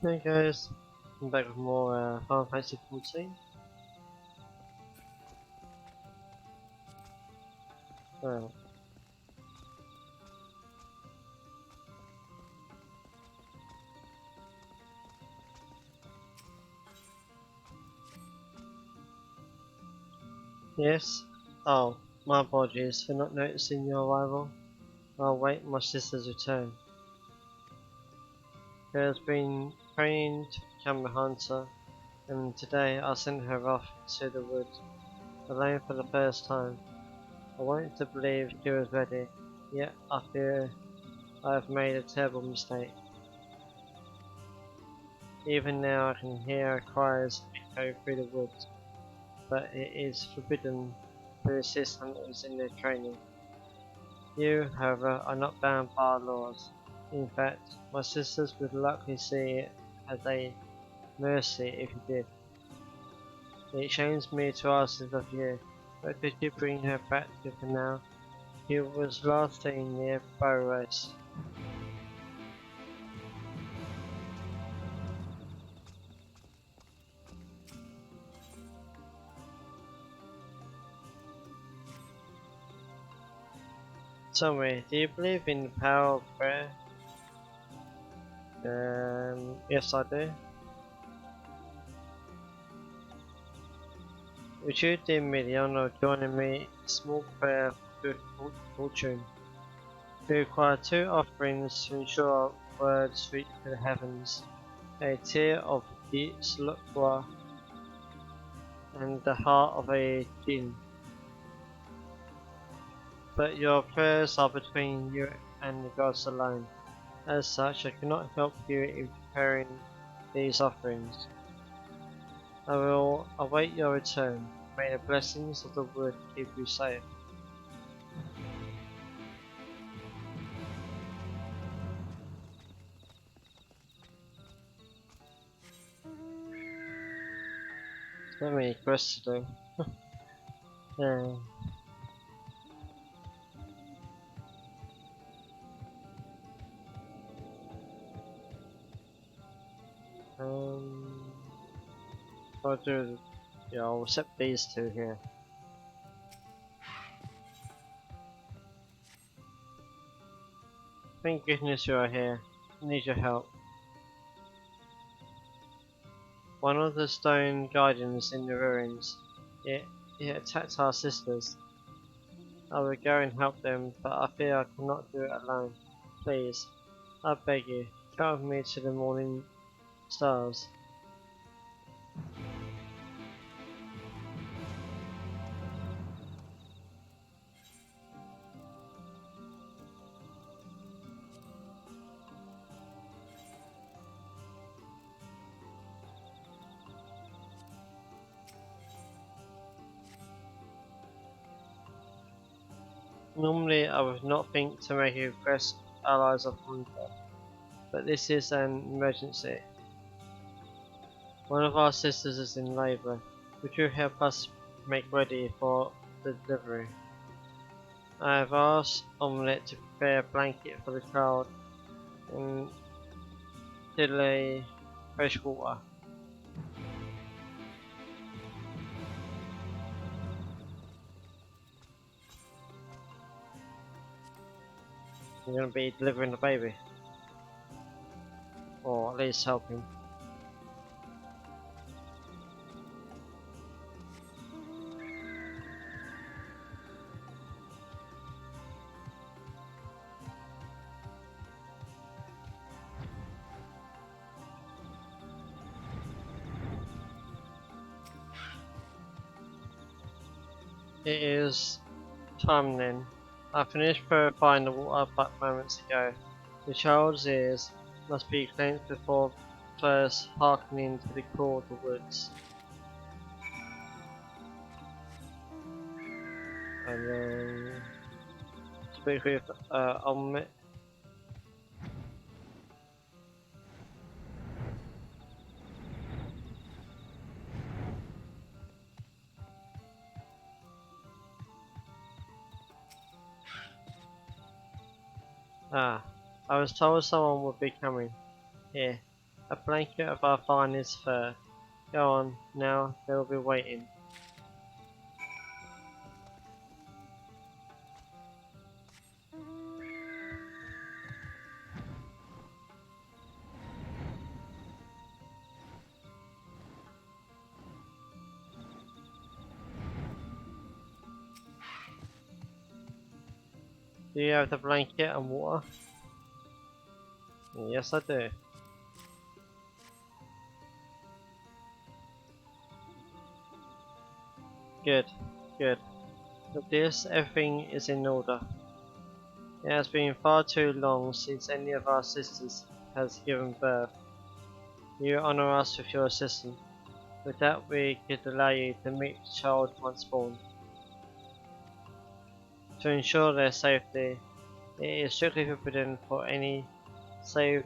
Hey guys, I'm back with more Final Fantasy 14. Well, yes. Oh, my apologies for not noticing your arrival. I'll wait my sister's return. She has been training to become a hunter, and today I sent her off to the woods, alone for the first time. I wanted to believe she was ready, yet I fear I have made a terrible mistake. Even now I can hear her cries echo through the woods, but it is forbidden to assist hunters in their training. You, however, are not bound by our laws. In fact, my sisters would likely see it as a mercy if you did. It shames me to ask this of you, but could you bring her back to the now? She was last seen near Bow Race. Tell me, do you believe in the power of prayer? Yes I do. Would you do me the honor of joining me in a small prayer for good fortune? We require two offerings to ensure words reach to the heavens, a tear of the Slukwa and the heart of a Jinn. But your prayers are between you and the gods alone. As such, I cannot help you in preparing these offerings. I will await your return. May the blessings of the wood keep you safe. So many quests to do. Yeah. I'll do. Yeah, I'll set these two here. Thank goodness you are here. I need your help. One of the stone guardians in the ruins. It attacked our sisters. I will go and help them, but I fear I cannot do it alone. Please, I beg you, come with me to the morning stars. Normally I would not think to make a request to allies of Hunter, but this is an emergency. One of our sisters is in labour. Would you help us make ready for the delivery? I have asked Omelette to prepare a blanket for the child and delay fresh water. I'm going to be delivering the baby, or at least helping. It is time then. I finished purifying the water but moments ago. The child's ears must be cleansed before first hearkening to the call of the woods. And then speak with Omelette. Ah, I was told someone would be coming. Here, A blanket of our finest fur. Go on, now they'll be waiting. Do you have the blanket and water? Yes, I do. Good, good. With this, everything is in order. It has been far too long since any of our sisters has given birth. You honour us with your assistance. With that, we could allow you to meet the child once born. To ensure their safety, it is strictly forbidden for any save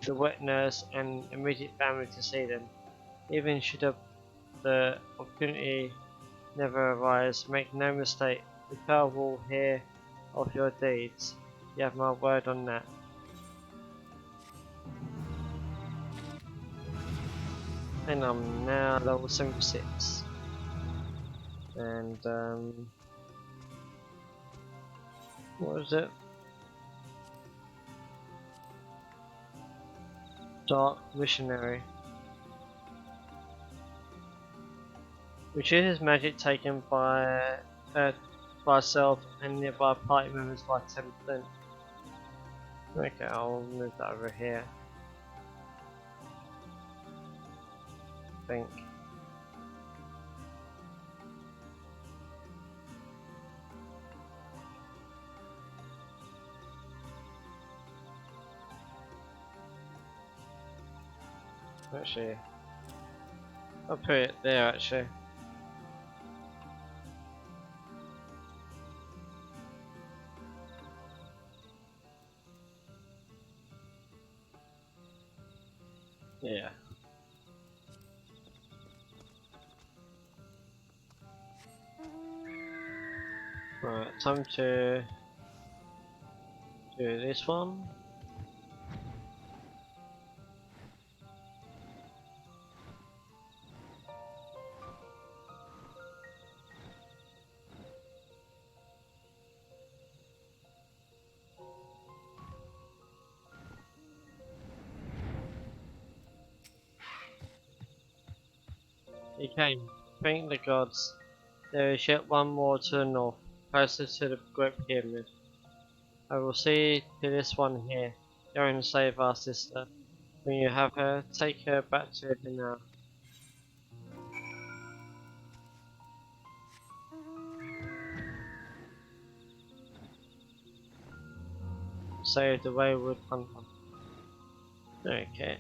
the wet nurse and immediate family to see them. Even should the opportunity never arise, make no mistake, the child will hear of your deeds. You have my word on that. And I'm now level 76. And what was it? Dark Missionary. Which is magic taken by myself and nearby party members by 10%. Okay, I'll move that over here. I think. Actually, I'll put it there actually. Yeah. Right, time to do this one. He came. Thank the gods. There is yet one more to the north, closer to the Great Pyramid. I will see to this one here. Go and save our sister. When you have her, take her back to the now. Save the wayward hunter. Okay.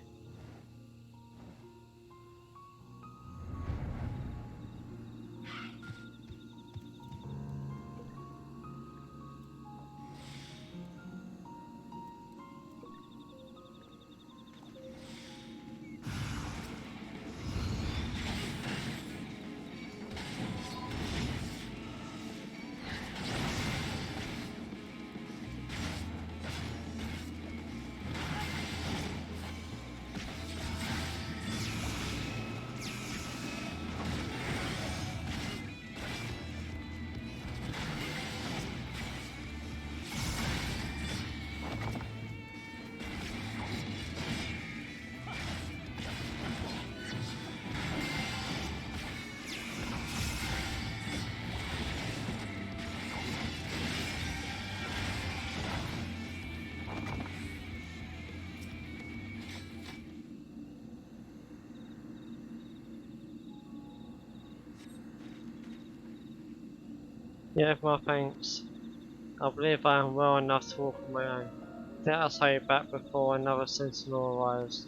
Yeah, my thanks. I believe I am well enough to walk on my own. Let us hurry back before another sentinel arrives.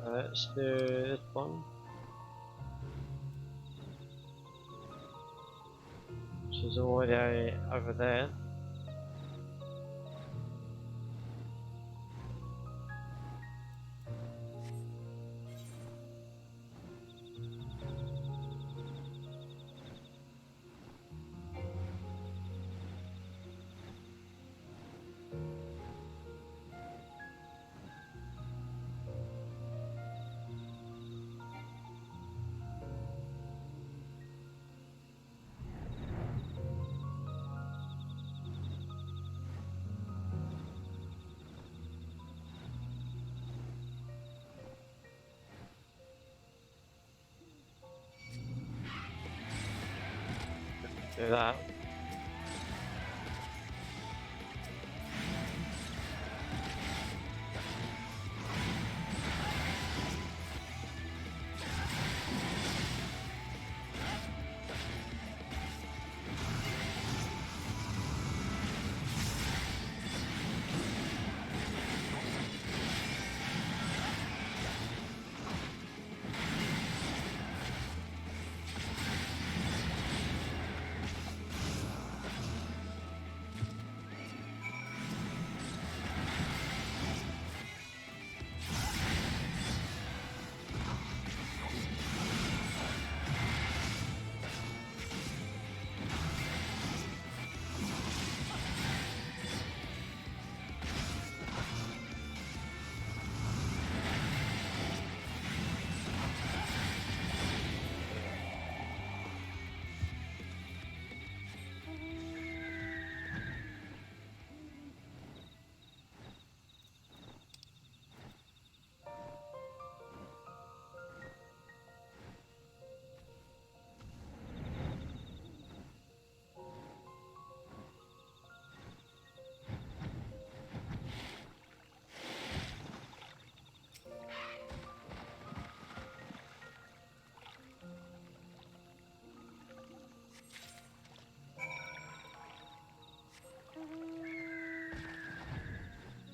Let's do this one, which is already over there. do that.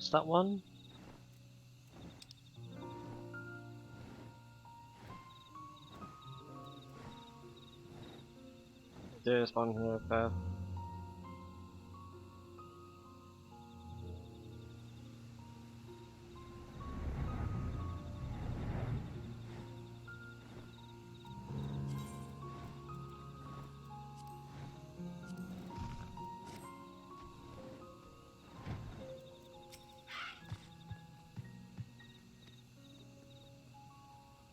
Is that one? There's one here, Bev.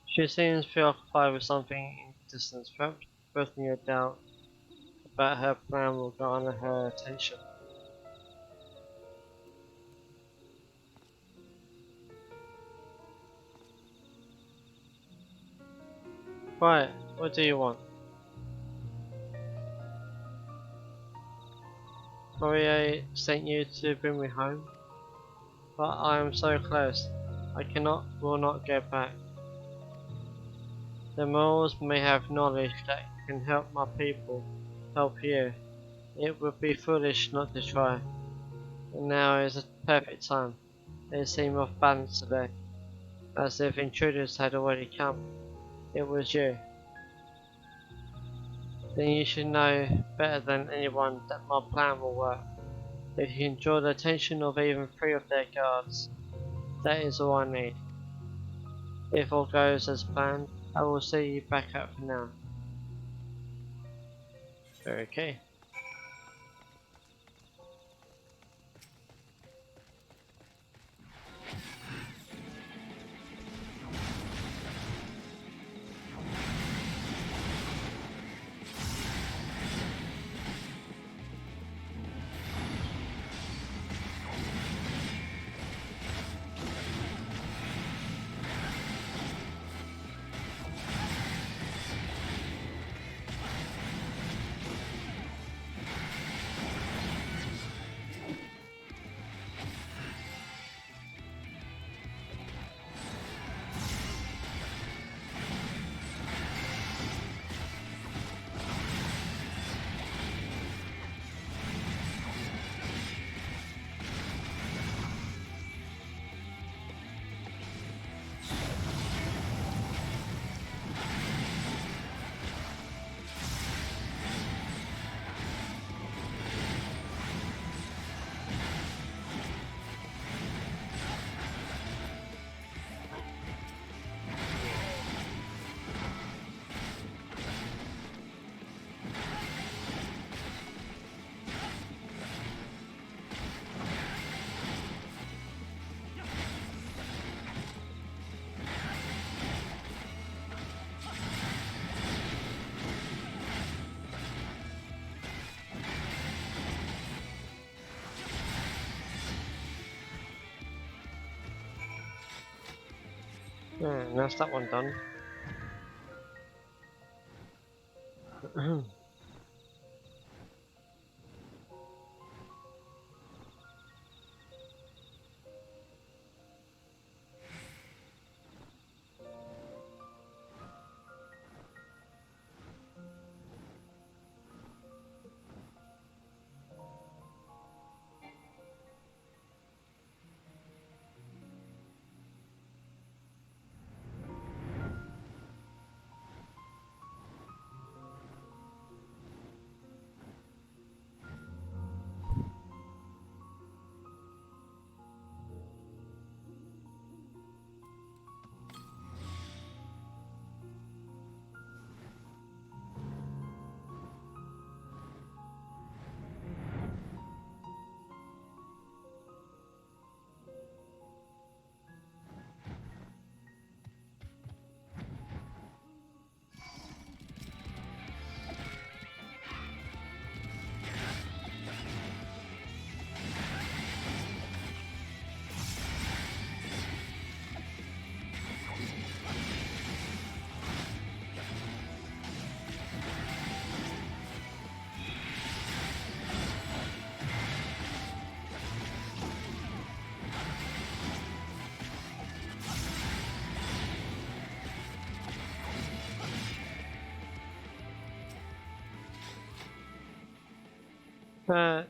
She seems preoccupied with something in the distance, perhaps breathing a doubt about her plan will garner her attention. Right, what do you want? Fourier sent you to bring me home, but I am so close. I will not go back. The Moors may have knowledge that can help my people, help you. It would be foolish not to try. And now is the perfect time. They seem off balance today, as if intruders had already come. It was you. Then you should know better than anyone that my plan will work. If you can draw the attention of even 3 of their guards, that is all I need. If all goes as planned, I will see you back up for now. Okay. That's that one done.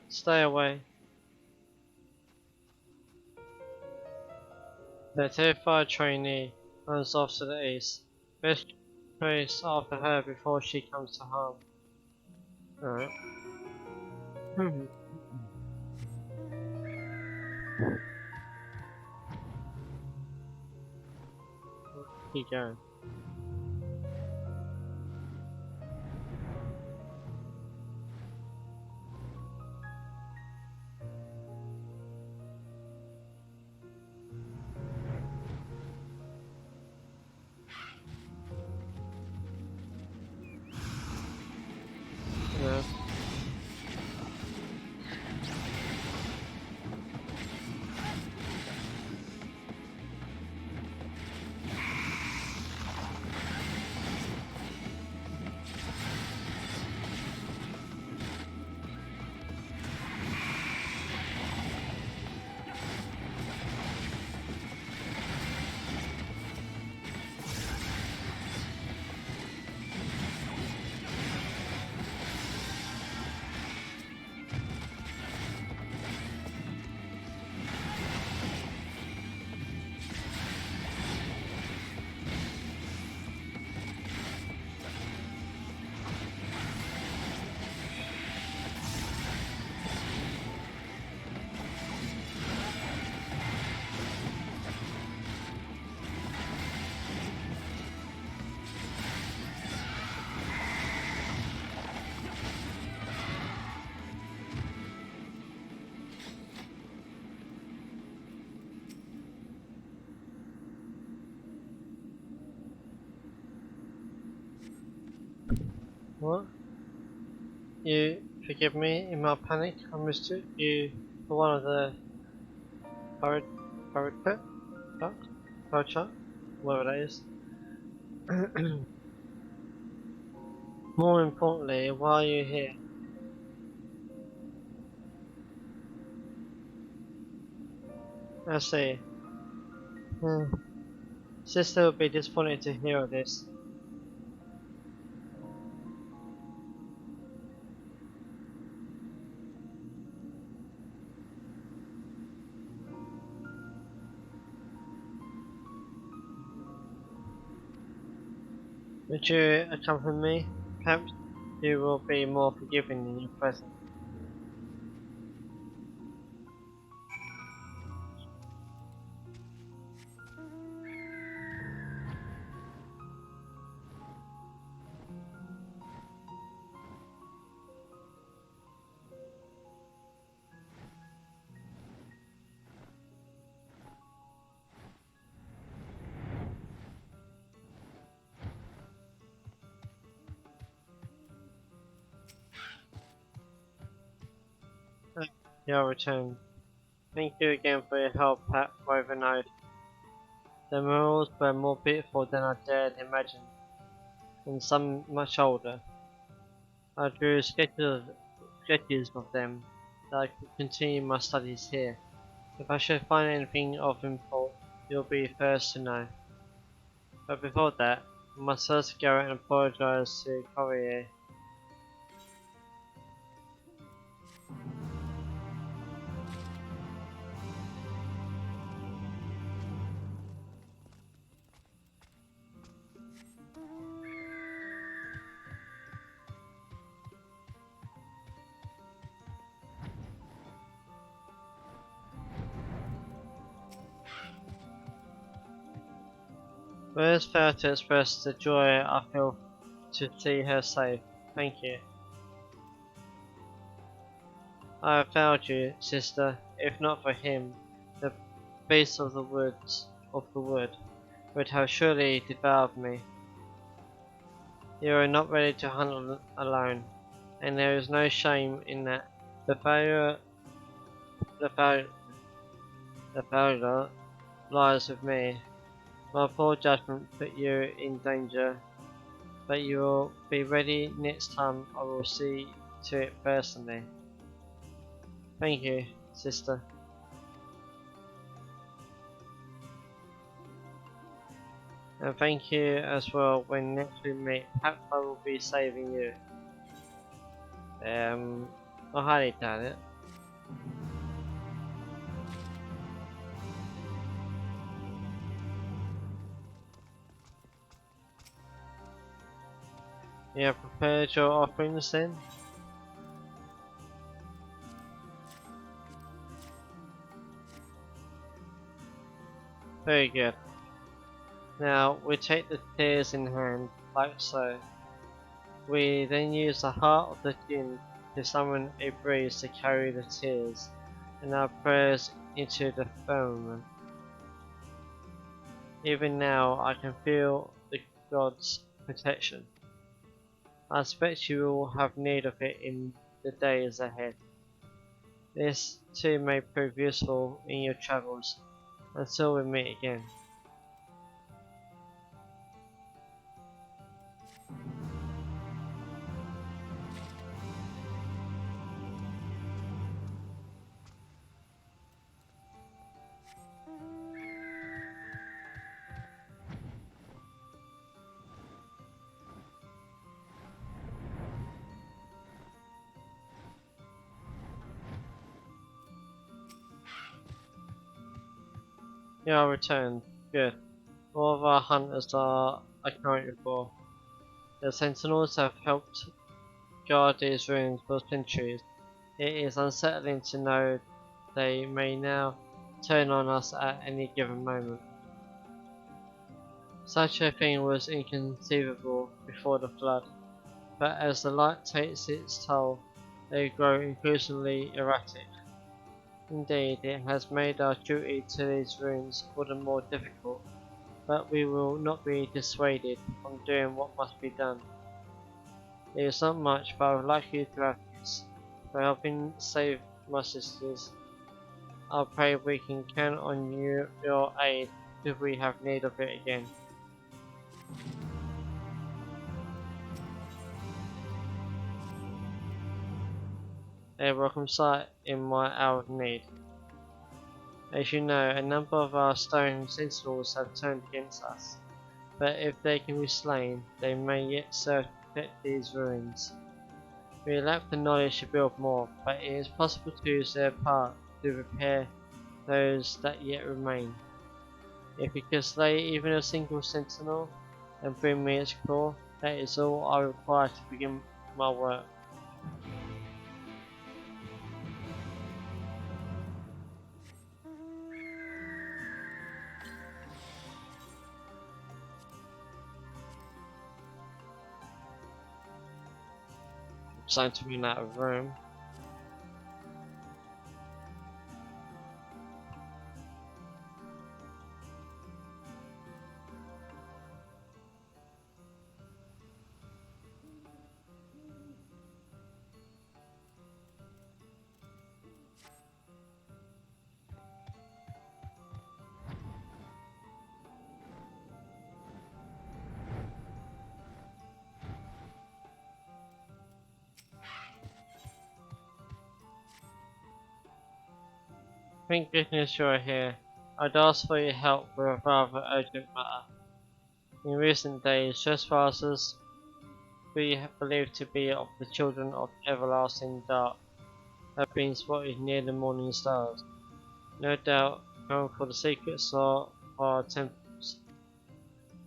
Stay away. The terrified trainee runs off to the east. Best chase after her before she comes to harm. Alright. Keep going. Yeah. What? You forgive me in my panic. I mistook you for one of the pirate pit? Pirate shark? Whatever that is. More importantly, why are you here? I see. Hmm. Sister would be disappointed to hear of this. Would you accompany me? Perhaps you will be more forgiving in your presence. Your return. Thank you again for your help at Woven Oath. The murals were more beautiful than I dared imagine, and some much older. I drew sketches of them that I could continue my studies here. If I should find anything of import, you'll be first to know. But before that, I must first go and apologize to Courier. Words fail to express the joy I feel to see her safe. Thank you. I have failed you, sister. If not for him, the beasts of the wood would have surely devoured me. You are not ready to hunt alone, and there is no shame in that. The failure, the fail, the failure lies with me. My poor judgment put you in danger, but you will be ready next time I will see to it personally. Thank you, sister. And thank you as well when next we meet. Perhaps I will be saving you. I highly doubt it. You have prepared your offerings then? Very good. Now we take the tears in hand, like so. We then use the heart of the djinn to summon a breeze to carry the tears and our prayers into the firmament. Even now I can feel the god's protection. I expect you will have need of it in the days ahead. This too may prove useful in your travels until we meet again. You are returned. Good. All of our hunters are accounted for. The sentinels have helped guard these ruins for centuries. It is unsettling to know they may now turn on us at any given moment. Such a thing was inconceivable before the flood, but as the light takes its toll, they grow increasingly erratic. Indeed, it has made our duty to these ruins all the more difficult, but we will not be dissuaded from doing what must be done. It is not much, but I would like you to have this. For helping save my sisters, I pray we can count on your aid if we have need of it again. A welcome sight in my hour of need. As you know, a number of our stone sentinels have turned against us, but if they can be slain, they may yet serve to protect these ruins. We lack the knowledge to build more, but it is possible to use their part to repair those that yet remain. If you could slay even a single sentinel and bring me its core, that is all I require to begin my work. I'm starting to run out of room. Thank goodness you're here. I'd ask for your help with a rather urgent matter. In recent days, trespassers we believed to be of the children of everlasting dark have been spotted near the morning stars. No doubt going for the secrets of our temples.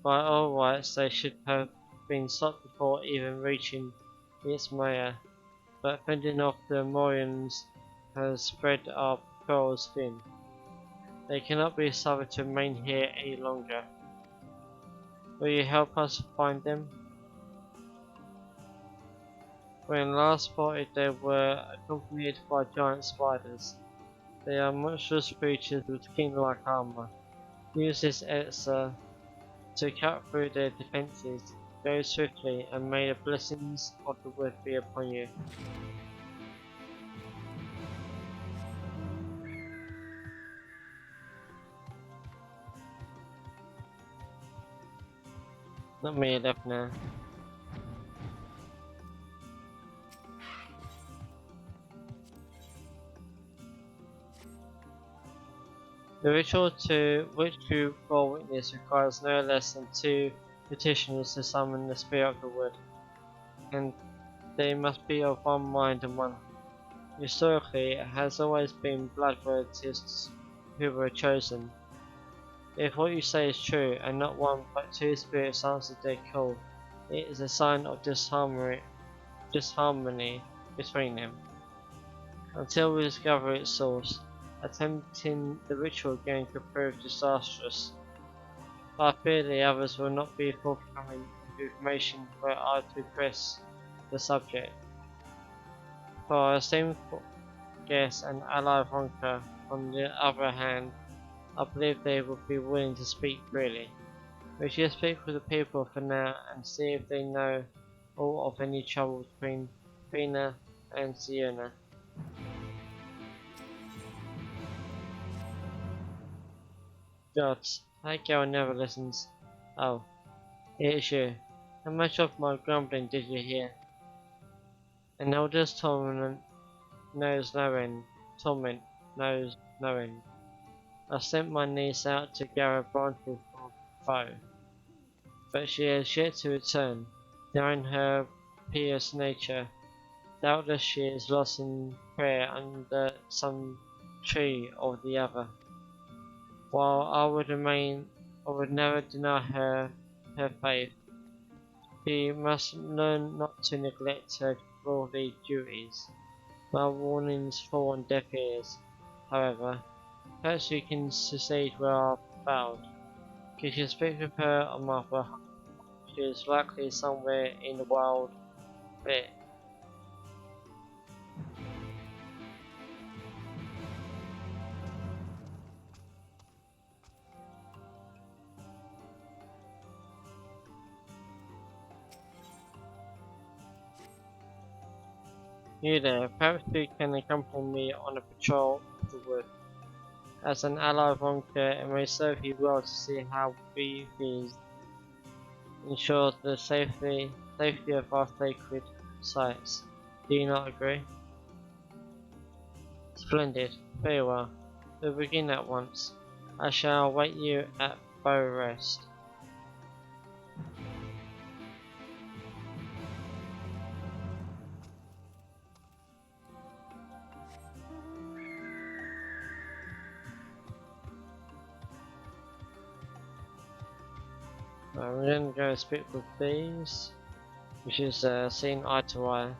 By all rights they should have been stopped before even reaching its mayor, but fending off the Morians has spread our pearls thin. They cannot be suffered to remain here any longer. Will you help us find them? When last spotted they were accompanied by giant spiders. They are monstrous creatures with skin-like armor. Use this elixir to cut through their defenses. Go swiftly, and may the blessings of the wood be upon you. Not many left now. The ritual to which you bore witness requires no less than 2 petitioners to summon the spirit of the wood, and they must be of one mind and one heart. Historically, it has always been blood relatives who were chosen. If what you say is true, and not one but two spirits answered their call, it is a sign of disharmony between them. Until we discover its source, attempting the ritual again could prove disastrous. I fear the others will not be forthcoming with information were I to press the subject. For our esteemed guest and ally Honka, on the other hand, I believe they would be willing to speak freely. We should speak with the people for now and see if they know all of any trouble between Fina and Sienna. Gods, that girl never listens. Oh, here's you. How much of my grumbling did you hear? An eldest torment knows no end. Torment knows no end. I sent my niece out to gather branches for foe, but she has yet to return. Knowing her pious nature, doubtless she is lost in prayer under some tree or the other. While I would never deny her faith. She must learn not to neglect her worldly duties. My warnings fall on deaf ears, however. Perhaps you can succeed where I failed. Could you speak with her on my behalf? She is likely somewhere in the wild bit. You there, perhaps you can accompany me on a patrol of the wood. As an ally of Wonka, it may serve you well to see how we ensure the safety of our sacred sites. Do you not agree? Splendid. Very well. We'll begin at once. I shall await you at Bow Rest. I'm going to go speak with these, which is seeing eye to eye.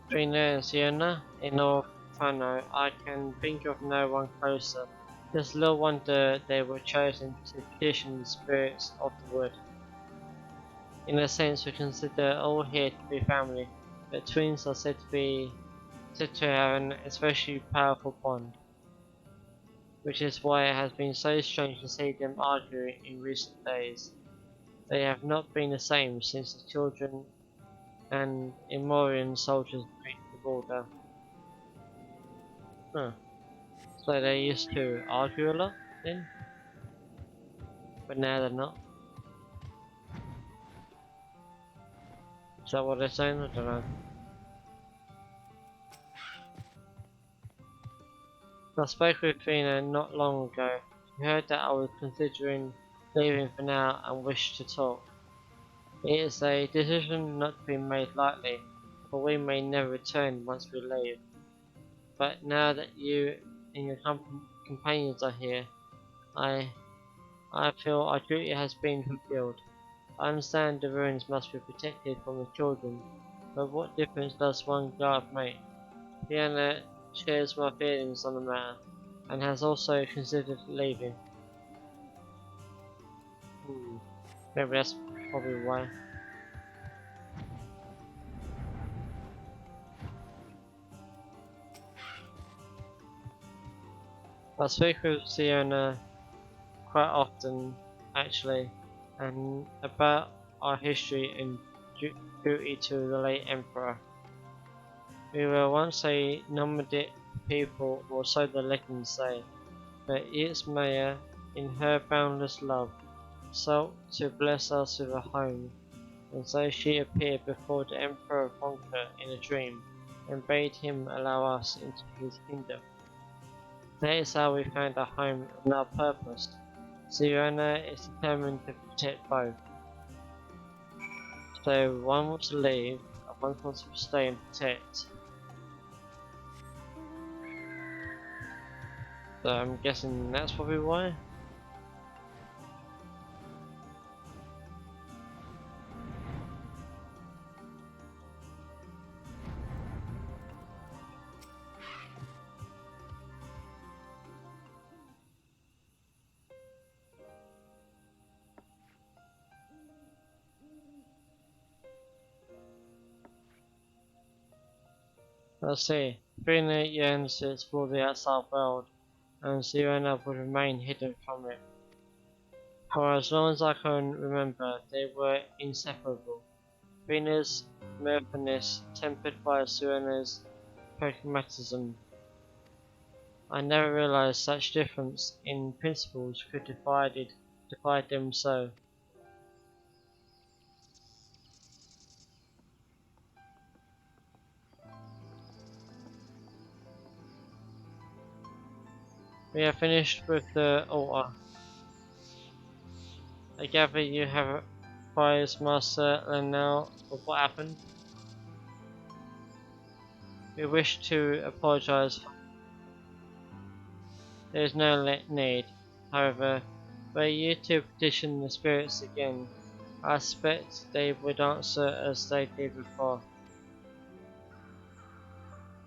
Between there and Sienna, in North Fano, I can think of no one closer. There's little wonder they were chosen to petition the spirits of the wood. In a sense, we consider all here to be family, but twins are said to have an especially powerful bond, which is why it has been so strange to see them arguing in recent days. They have not been the same since the children and Emorian soldiers breached the border. Huh. So they used to argue a lot then? But now they're not? Is that what they're saying? I don't know. I spoke with Fina not long ago. She heard that I was considering leaving for now and wished to talk. It is a decision not to be made lightly, for we may never return once we leave. But now that you and your companions are here, I feel our duty has been fulfilled. I understand the ruins must be protected from the children, but what difference does one guard make? Fiona shares my feelings on the matter, and has also considered leaving. Maybe that's probably why. I speak with Fiona quite often, actually, and about our history and duty to the late Emperor. We were once a nomadic people, or so the legends say, but its Maya, in her boundless love, sought to bless us with a home, and so she appeared before the Emperor of Honka in a dream, and bade him allow us into his kingdom. That is how we found our home and our purpose, Sienna is determined to protect both. So one wants to leave, and one wants to stay and protect. So I'm guessing that's probably why. Let's see. Fiona yearns to explore the outside world, and Sienna would remain hidden from it. For as long as I can remember, they were inseparable. Fiona's mirthfulness tempered by Sienna's pragmatism. I never realized such difference in principles could divide them so. We have finished with the altar. I gather you have advised Master Lenell of what happened. We wish to apologize. There is no need, however, were you to petition the spirits again, I expect they would answer as they did before.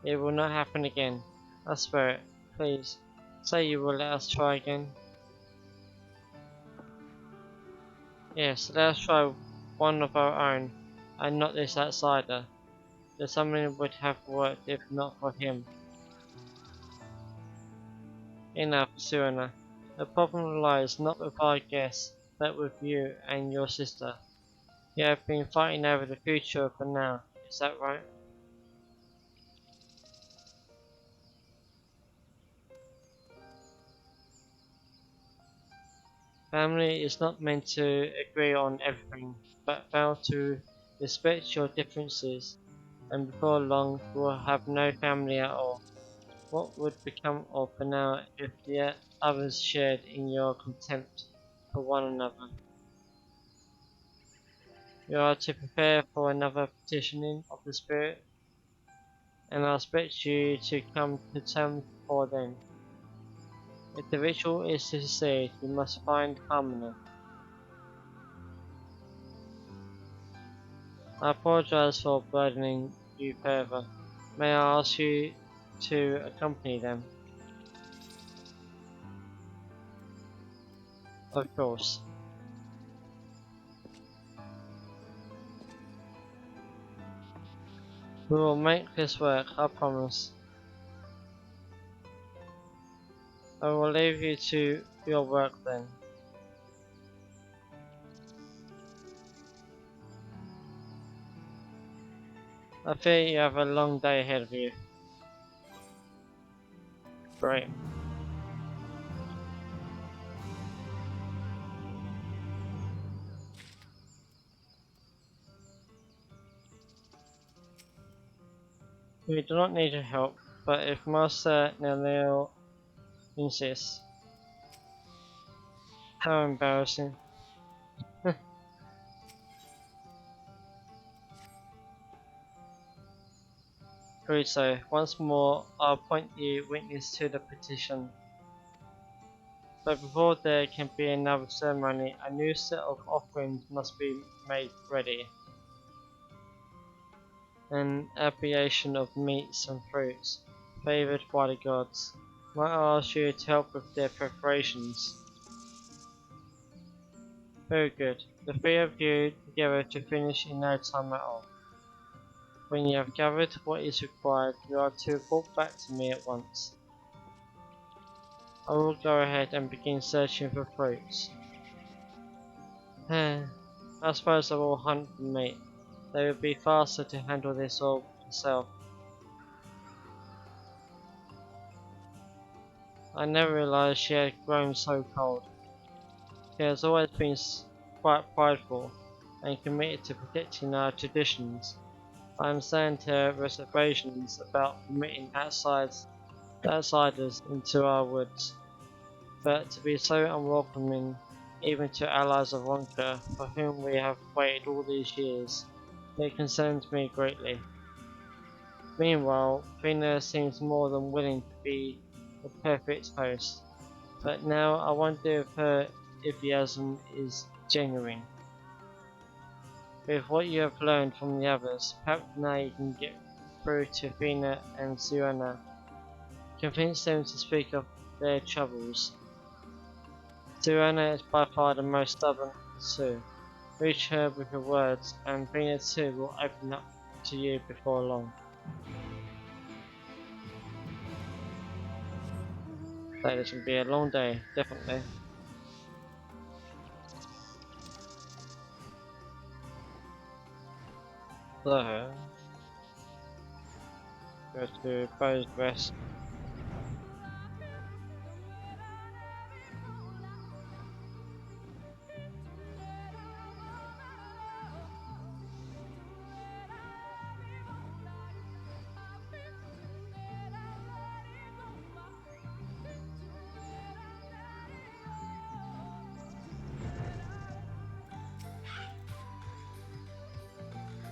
It will not happen again. I swear it. Please, say you will let us try again. Yes, let us try one of our own, and not this outsider. The summoning would have worked if not for him. Enough, Suena. The problem lies not with our guests, but with you and your sister. You have been fighting over the future for now, is that right? Family is not meant to agree on everything, but fail to respect your differences, and before long you will have no family at all. What would become of Banal if the others shared in your contempt for one another? You are to prepare for another petitioning of the spirit, and I expect you to come to terms before then. If the ritual is to succeed, you must find harmony. I apologize for burdening you further. May I ask you to accompany them? Of course. We will make this work, I promise. I will leave you to your work then. I fear you have a long day ahead of you. Great. We do not need your help, but if Master Nelil insists. How embarrassing. Agreed so. Once more, I'll appoint you witness to the petition. But before there can be another ceremony, a new set of offerings must be made ready. An abbreviation of meats and fruits, favoured by the gods. Might I ask you to help with their preparations? Very good. The three of you together to finish in no time at all. When you have gathered what is required, you are to report back to me at once. I will go ahead and begin searching for fruits. I suppose I will hunt for meat. They would be faster to handle this all myself. I never realized she had grown so cold. She has always been quite prideful and committed to protecting our traditions. I understand her reservations about permitting outsiders into our woods. but to be so unwelcoming even to allies of Wonka, for whom we have waited all these years, it concerns me greatly. Meanwhile, Fina seems more than willing to be the perfect host, but now I wonder if her enthusiasm is genuine. With what you have learned from the others, perhaps now you can get through to Fina and Suana, convince them to speak of their troubles. Suana is by far the most stubborn of the two. Reach her with your words, and Fina too will open up to you before long. So this will be a long day, definitely. So, go to Bo's Rest.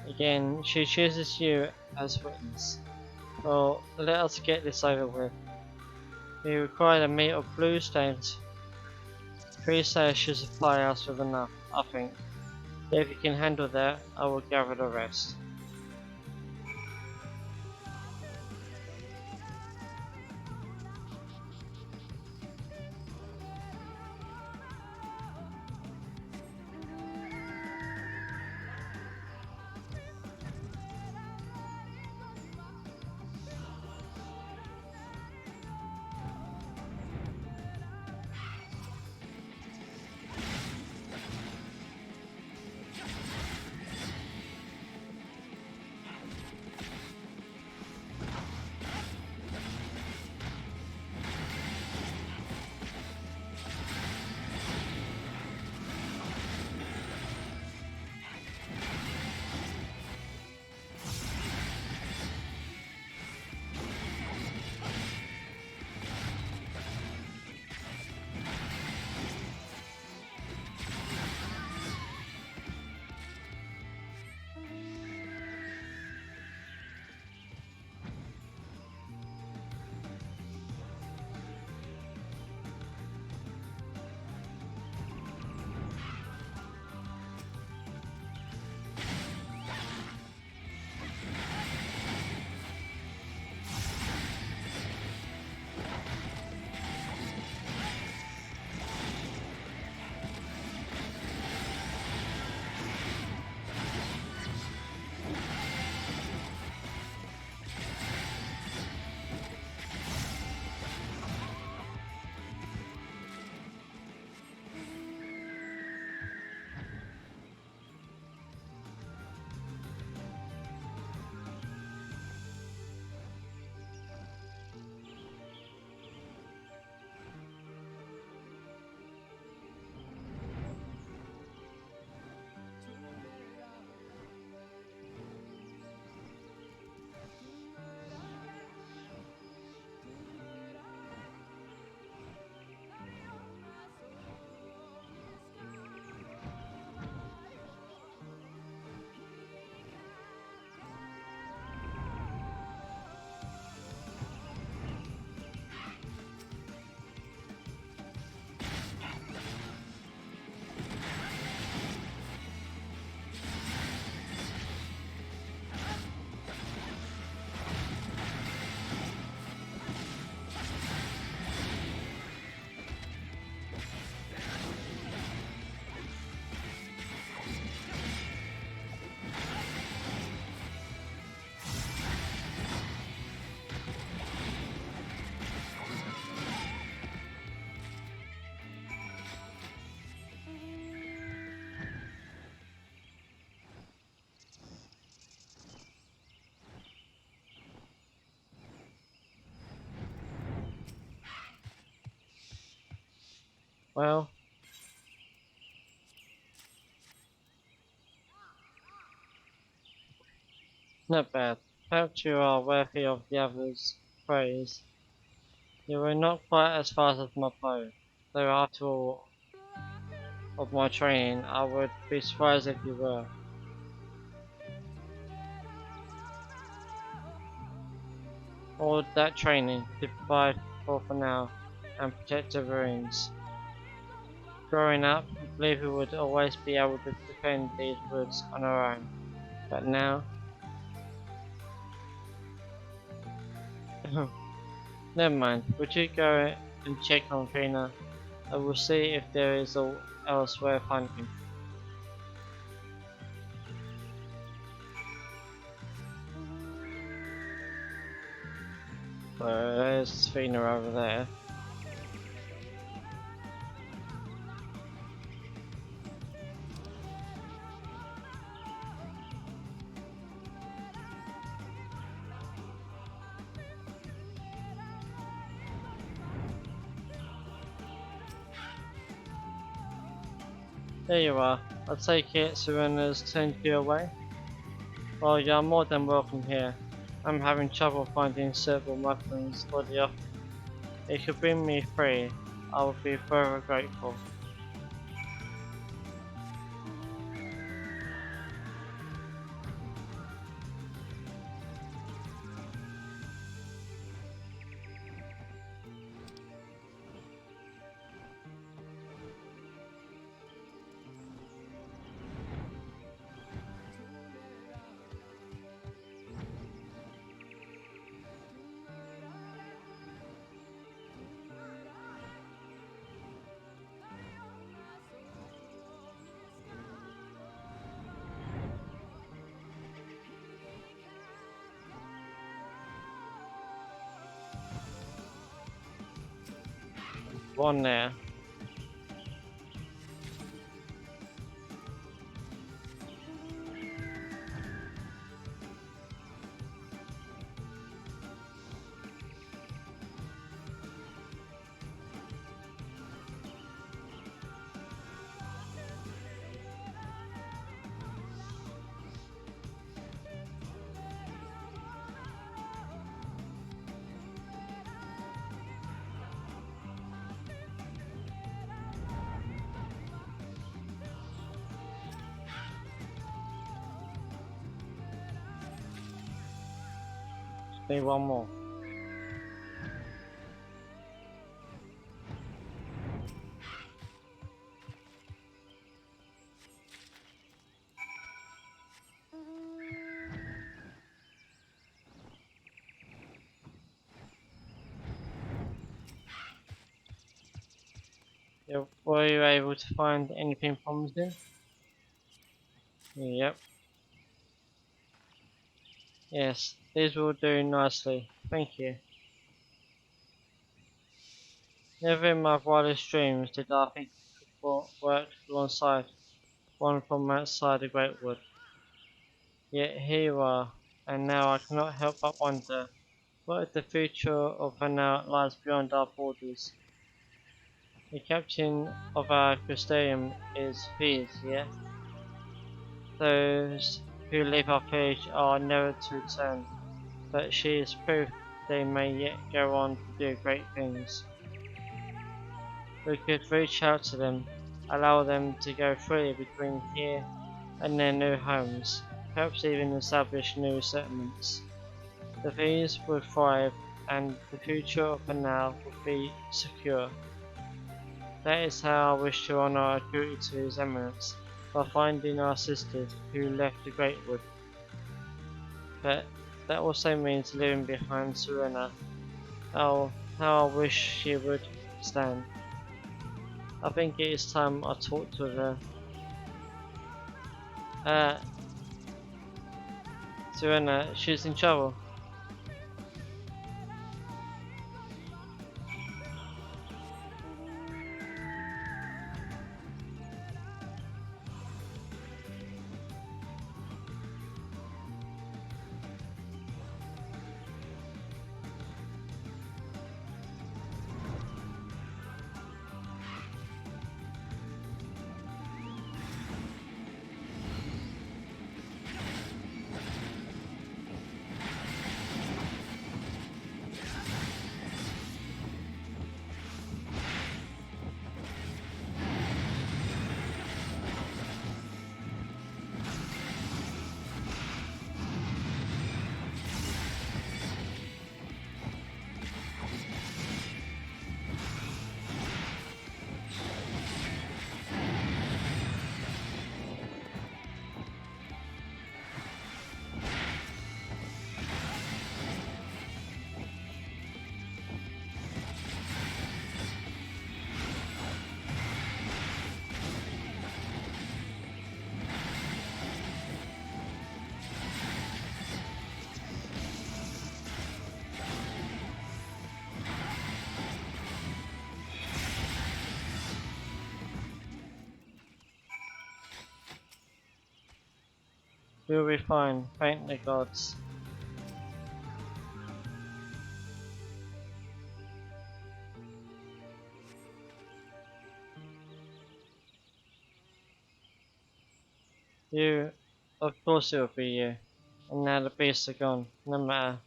Again, she chooses you as witness. Well, let us get this over with. We require a meat of blue stones. 3 sales should supply us with enough, I think. If you can handle that, I will gather the rest. Well, not bad. Perhaps you are worthy of the others' praise. You were not quite as fast as my bow. Though after all of my training, I would be surprised if you were. All that training to provide for now and protect the ruins. Growing up, I believed we would always be able to defend these woods on our own. But now, never mind. Would you go and check on Fina? I will see if there is all else worth hunting. Well, there's Fina over there. There you are. I take it Serena's turned you away? Well, you're more than welcome here. I'm having trouble finding suitable weapons for the offer. If you bring me free, I will be forever grateful. One there. Need one more. Yeah, were you able to find anything promising? Yep. Yes, these will do nicely. Thank you. Never in my wildest dreams did I think I could work alongside one from outside the Great Wood. Yet here you are, and now I cannot help but wonder what if the future of Hanau lies beyond our borders. The captain of our Custodian is Fierce, yes? Those who leave our village are never to return, but she is proof they may yet go on to do great things. We could reach out to them, allow them to go freely between here and their new homes, perhaps even establish new settlements. The thieves would thrive and the future of Hanau would be secure. That is how I wish to honour our duty to His Eminence, by finding our sisters who left the Great Wood. But that also means leaving behind Serena. Oh, how I wish she would stand. I think it is time I talked to her. Serena, she's in trouble. We'll be fine, thank the gods. You, of course it will be you. And now the beasts are gone, no matter.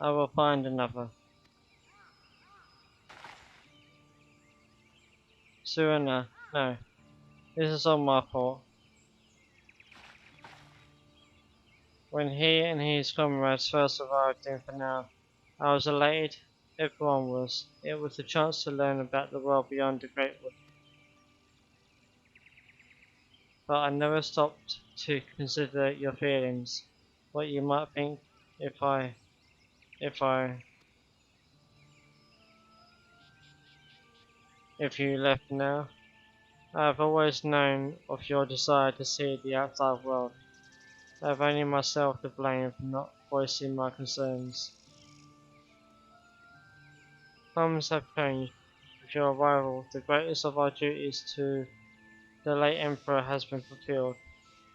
I will find another. Serena, no. This is all my fault. When he and his comrades first arrived in Fanal, I was elated. Everyone was. It was a chance to learn about the world beyond the Great Wood. But I never stopped to consider your feelings. What you might think if I, if I, if you left now. I have always known of your desire to see the outside world. I have only myself to blame for not voicing my concerns. Times have changed. With your arrival, the greatest of our duties to the late Emperor has been fulfilled.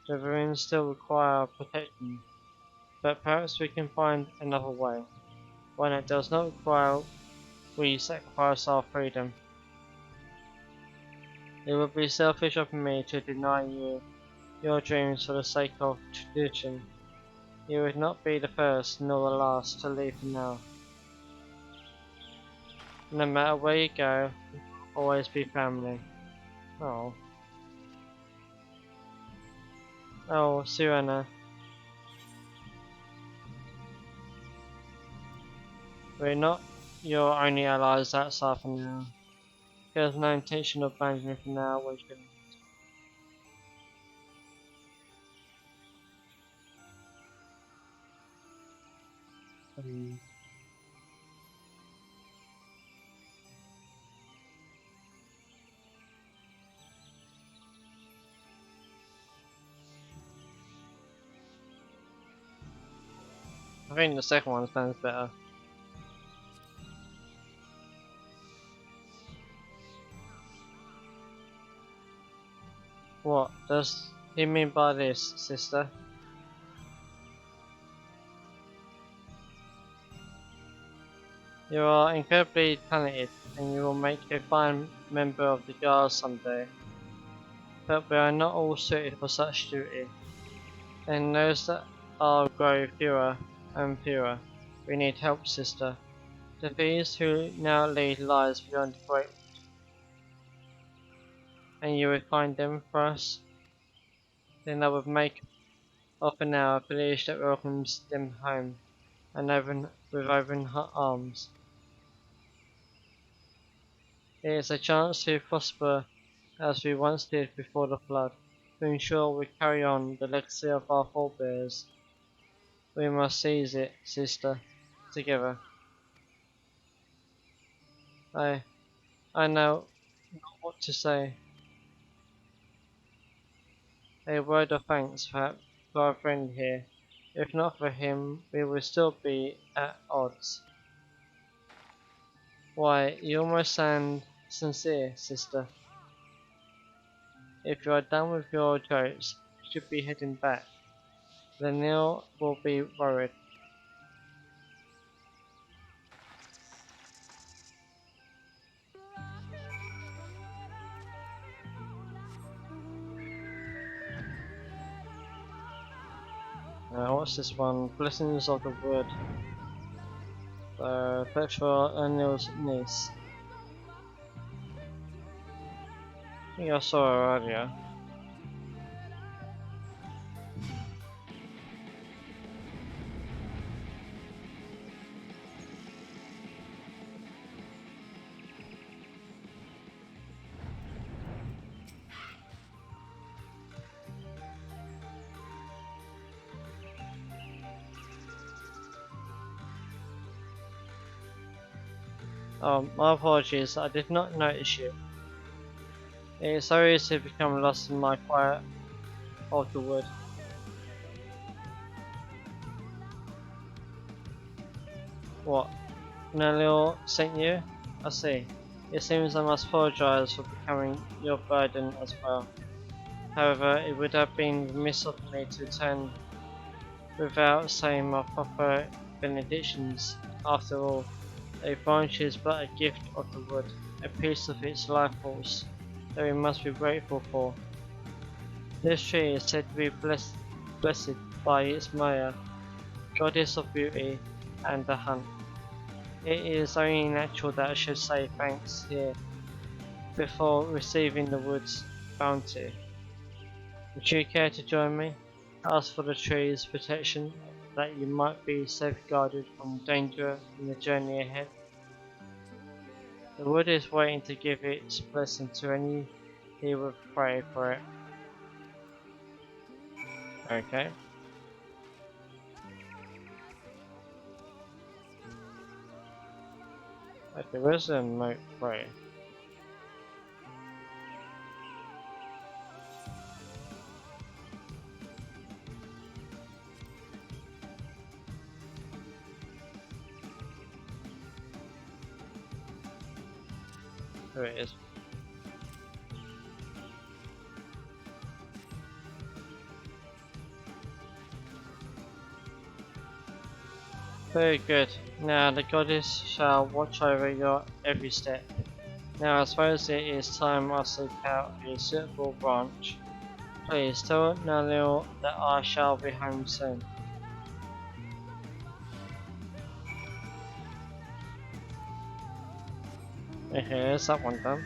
The ruins still require protection, but perhaps we can find another way. One that does not require we sacrifice our freedom. It would be selfish of me to deny you your dreams for the sake of tradition. You would not be the first nor the last to leave now. No matter where you go, we'll always be family. Oh. Oh, Serena. We're not your only allies outside for now. There's no intention of abandoning for now, we can. I think the second one sounds better. What does he mean by this, sister? You are incredibly talented, and you will make a fine member of the Guards someday. But we are not all suited for such duty, and those that are grow fewer and fewer. We need help, sister. The thieves who now lead lives beyond the great, and you would find them for us. Then I would make of an hour a village that welcomes them home, and with open arms. It is a chance to prosper as we once did before the flood, to ensure we carry on the legacy of our forebears. We must seize it, sister, together. I, I know not what to say. A word of thanks, perhaps, to our friend here. If not for him, we would still be at odds. Why, you almost sound sincere, sister. If you are done with your jokes, you should be heading back. The Neil will be worried. What's this one? Blessings of the Wood. Petra and Neil's niece. I think I saw her earlier. My apologies, I did not notice you. It is so easy to become lost in my quiet of the wood. What? Nelil sent you? I see. It seems I must apologize for becoming your burden as well. However, it would have been remiss of me to return without saying my proper benedictions. After all, a branch is but a gift of the wood, a piece of its life force that we must be grateful for. This tree is said to be blessed by its Maya, goddess of beauty and the hunt. It is only natural that I should say thanks here before receiving the wood's bounty. Would you care to join me? Ask for the tree's protection that you might be safeguarded from danger in the journey ahead. The wood is waiting to give its blessing to any who would pray for it. Okay. But there is a note prayer. There it is. Very good. Now the goddess shall watch over your every step. Now I suppose it is time I seek out a suitable branch. Please tell Nalil that I shall be home soon. Okay, there's that one done.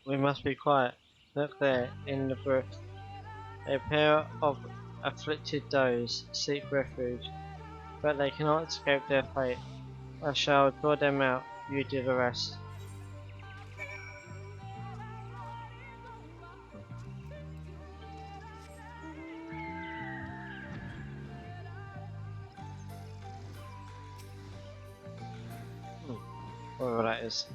We must be quiet. Look there, in the brook. A pair of afflicted does seek refuge, but they cannot escape their fate. I shall draw them out, you do the rest. Whatever that is.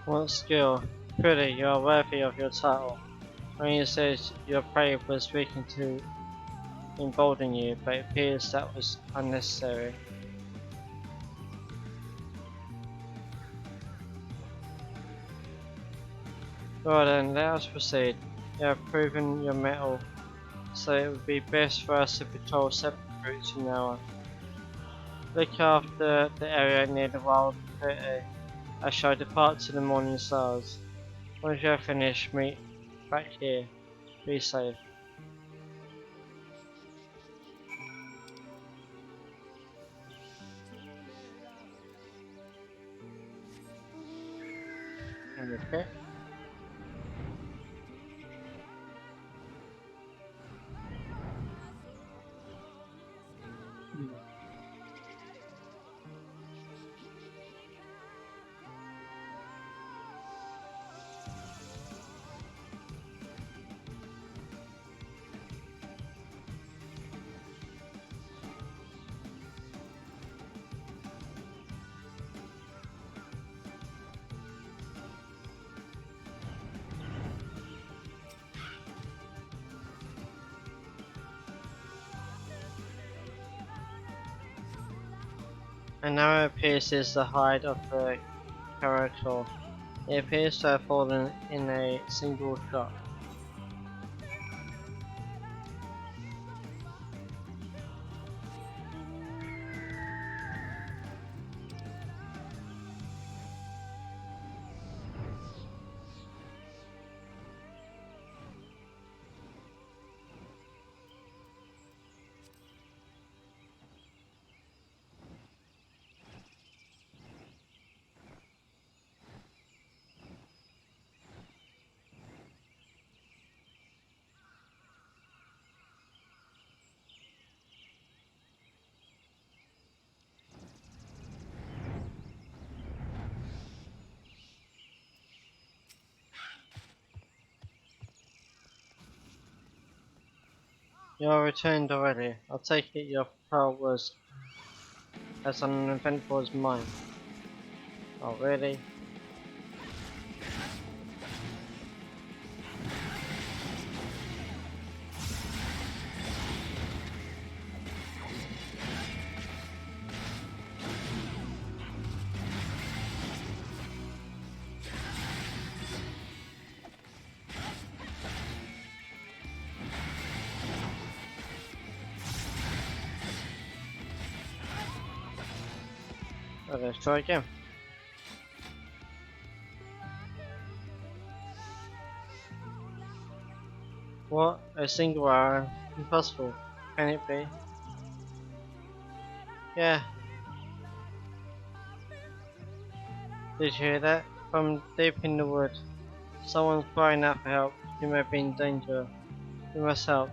What skill? Truly, you are worthy of your title. When you said your prey was speaking to embolden you, but it appears that was unnecessary. Well then, let us proceed. You have proven your mettle, so it would be best for us to patrol separate routes from now on. Look after the area near the wild critter. I shall depart to the morning stars. Once you have finished, meet back here. Be safe. Okay. An arrow pierces the hide of the character. It appears to have fallen in a single shot. You're returned already. I'll take it your pearl was as uneventful as mine. Oh really? Let's try again. What? A single arrow? Impossible. Can it be? Yeah. Did you hear that? From deep in the wood. Someone's crying out for help. You may be in danger. You must help.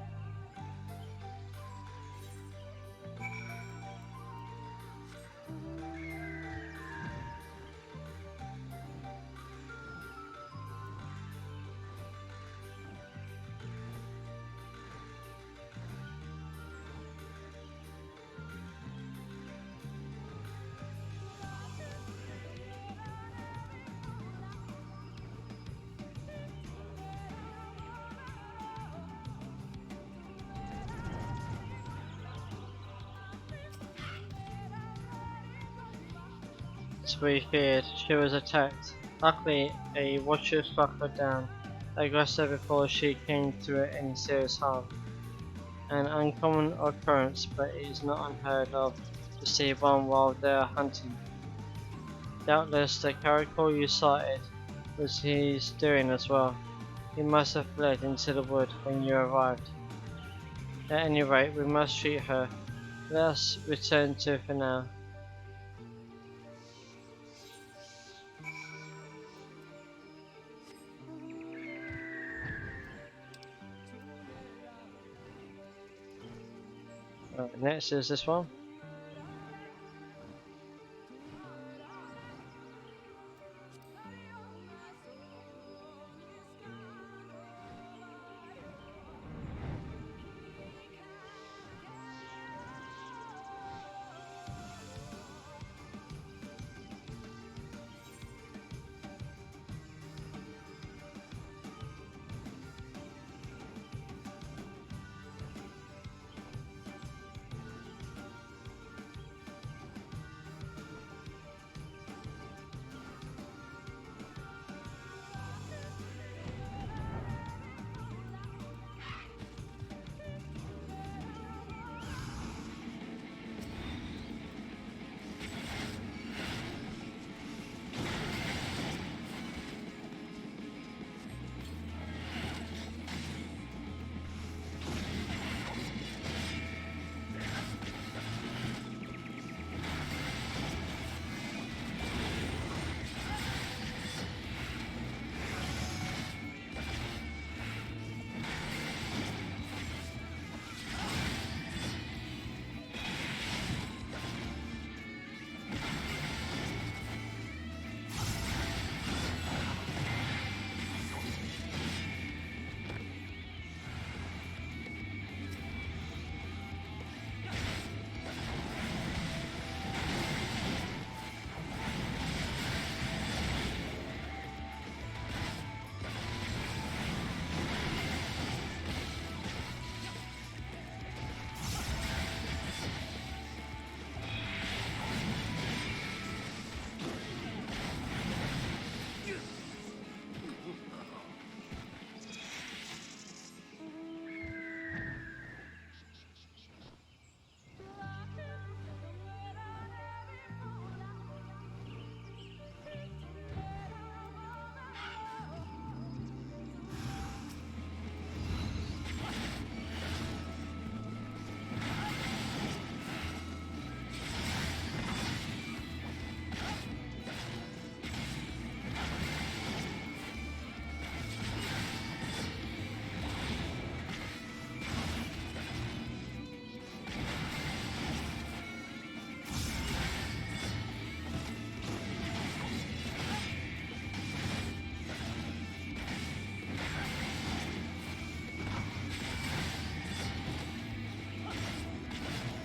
To be feared, she was attacked. Luckily, a watcher struck her down. They grasped her before she came to any serious harm. An uncommon occurrence, but it is not unheard of to see one while they are hunting. Doubtless the character you sighted was his doing as well. He must have fled into the wood when you arrived. At any rate, we must treat her. Let us return to for now. Next is this one.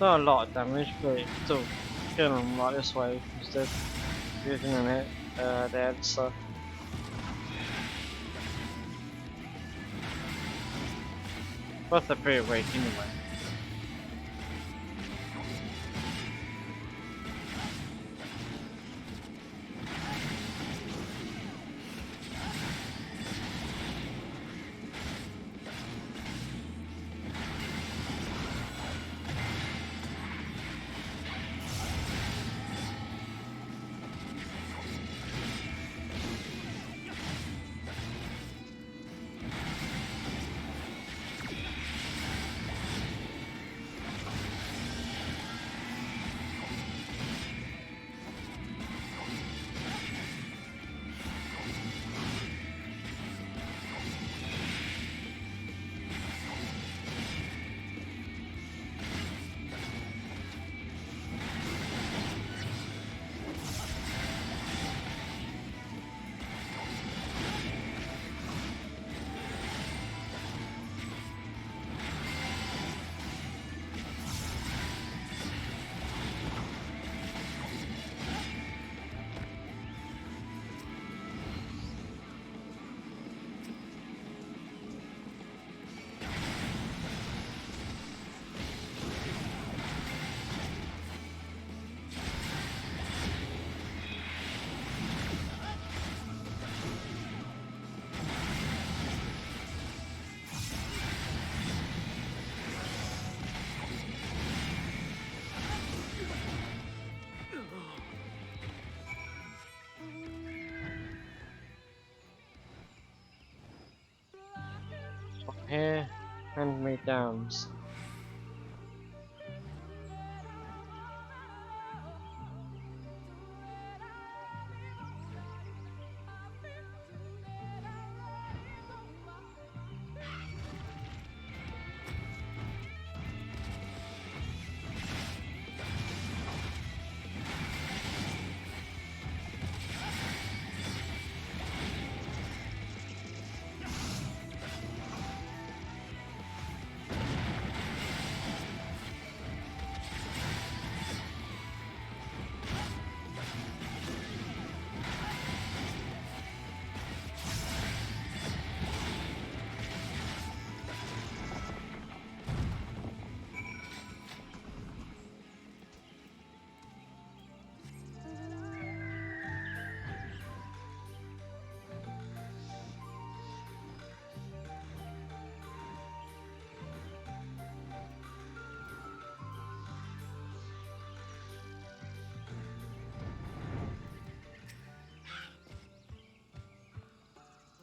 Not a lot of damage, but it's still killing them right this way instead of using it there, so. But they're pretty weak anyway. Here, hand me downs.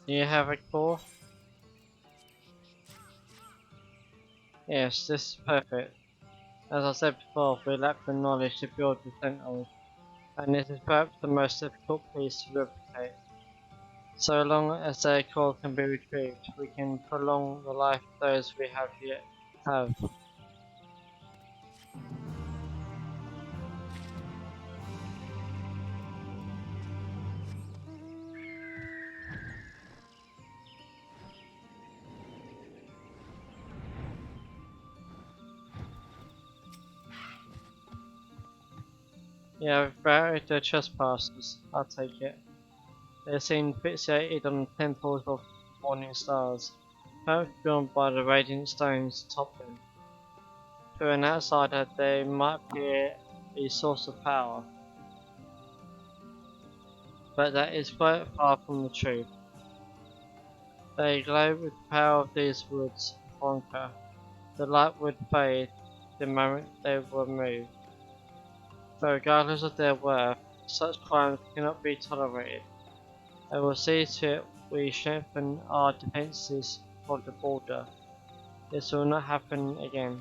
Do you have a core? Yes, this is perfect. As I said before, we lack the knowledge to build the sentinels, and this is perhaps the most difficult piece to replicate. So long as their core can be retrieved, we can prolong the life of those we have yet have. Yeah, we've buried the trespassers. I'll take it. They seem fixated on the temples of morning stars, perhaps drawn by the radiant stones atop them. To an outsider, they might appear a source of power, but that is quite far from the truth. They glow with the power of these woods of Wonka. The light would fade the moment they were moved. But regardless of their worth, such crimes cannot be tolerated. I will see to it we strengthen our defences of the border. This will not happen again.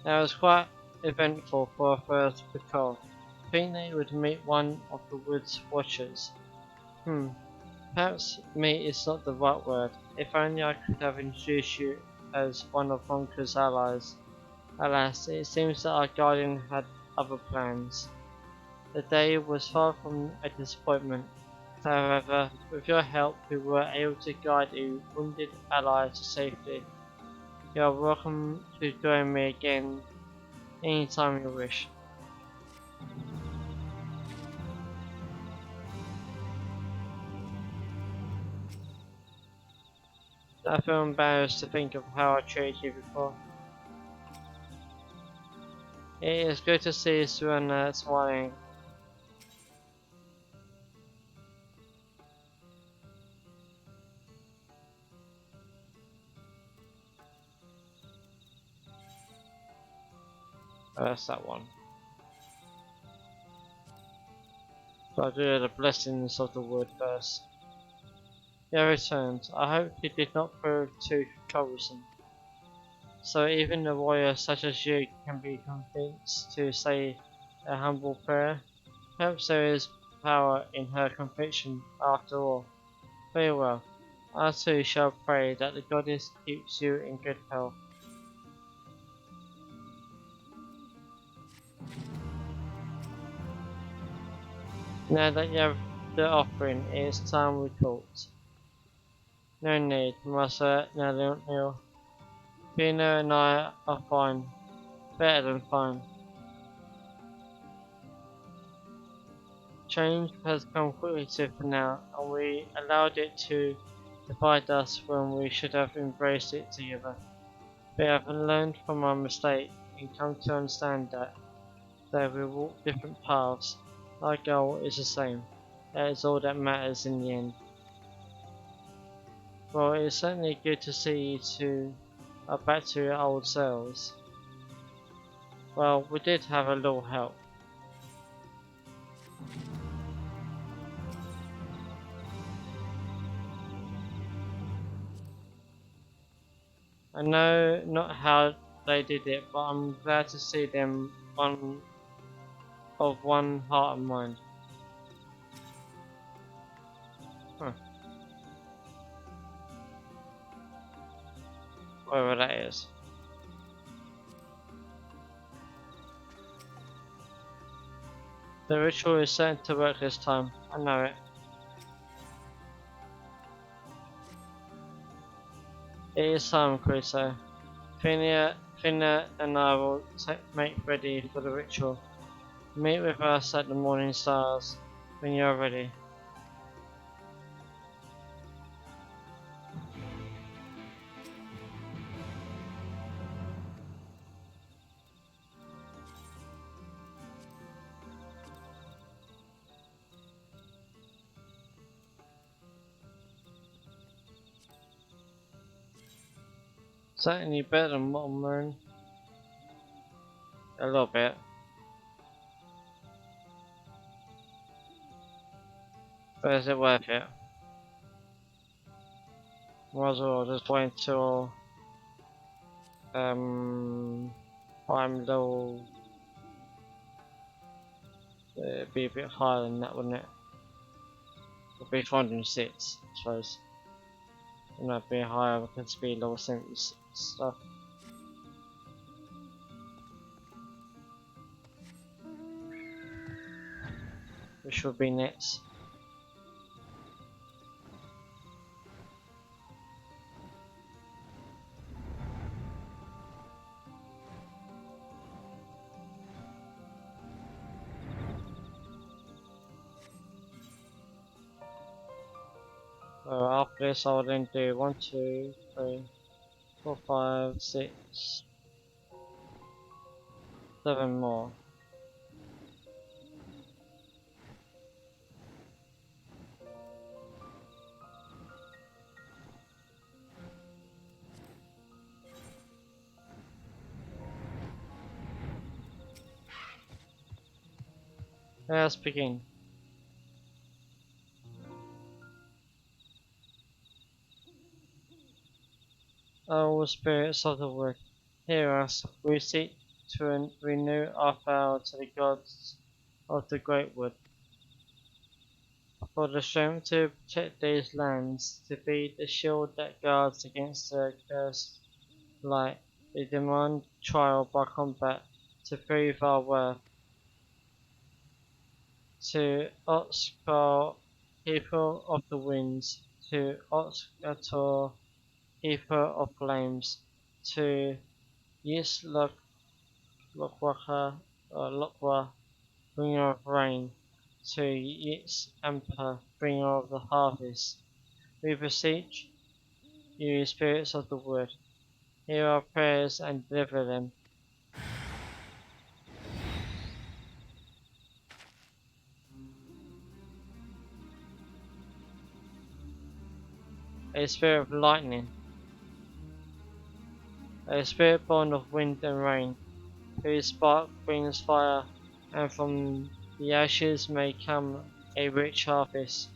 That was quite eventful for a first patrol. I think they would meet one of the woods watchers. Perhaps meet is not the right word. If only I could have introduced you as one of Honka's allies. Alas, it seems that our guardian had other plans. The day was far from a disappointment. However, with your help we were able to guide a wounded ally to safety. You are welcome to join me again anytime you wish. I feel embarrassed to think of how I treated you before. It is good to see Suana smiling. Oh, that's that one. But I'll do the blessings of the wood first. Yeah, returned. I hope you did not prove too troublesome. So even a warrior such as you can be convinced to say a humble prayer. Perhaps there is power in her conviction after all. Very well. I too shall pray that the goddess keeps you in good health. Now that you have the offering, it is time we talked. No need, Master Nalil. Pino and I are fine. Better than fine. Change has come quickly for now, and we allowed it to divide us when we should have embraced it together. We have learned from our mistake and come to understand that, though we walk different paths, our goal is the same. That is all that matters in the end. Well, it's certainly good to see you two are back to your old selves. Well, we did have a little help. I know not how they did it, but I'm glad to see them one heart and mind. Huh, whatever that is. The ritual is certain to work this time. I know it. It is time, Crusoe. Finna and I will make ready for the ritual. Meet with us at the morning stars when you are ready. Certainly better than Modern Moon. A little bit. But is it worth it? Might as well just wait until I'm level be a bit higher than that, wouldn't it? It'll be 406, I suppose. And that'd be higher because it'd be level 76 stuff. Which would be next. So after this I'll then do 1, 2, 3, 4, 5, 6, 7 more. Let's begin. O spirits of the wood, hear us, we seek to renew our vow to the gods of the great wood, for the strength to protect these lands, to be the shield that guards against the cursed light, We demand trial by combat to prove our worth. To Oxcar, Keeper of the Winds, to Oxcator, Keeper of Flames, to Yislok Lokwa, Bringer of Rain, to Yitz Ampa, Bringer of the Harvest. We beseech you, spirits of the wood, hear our prayers and deliver them. A spirit of lightning, a spirit born of wind and rain, whose spark brings fire, and from the ashes may come a rich harvest.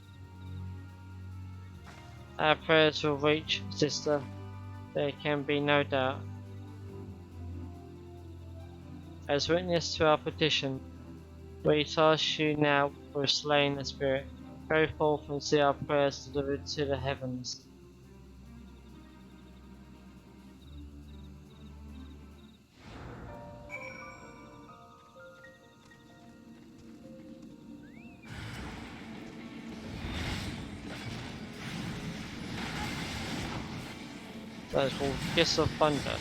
Our prayers will reach, sister, there can be no doubt. As witness to our petition, we task you now with slaying the spirit. Go forth and see our prayers delivered to the heavens. That is called Kiss of Thunder.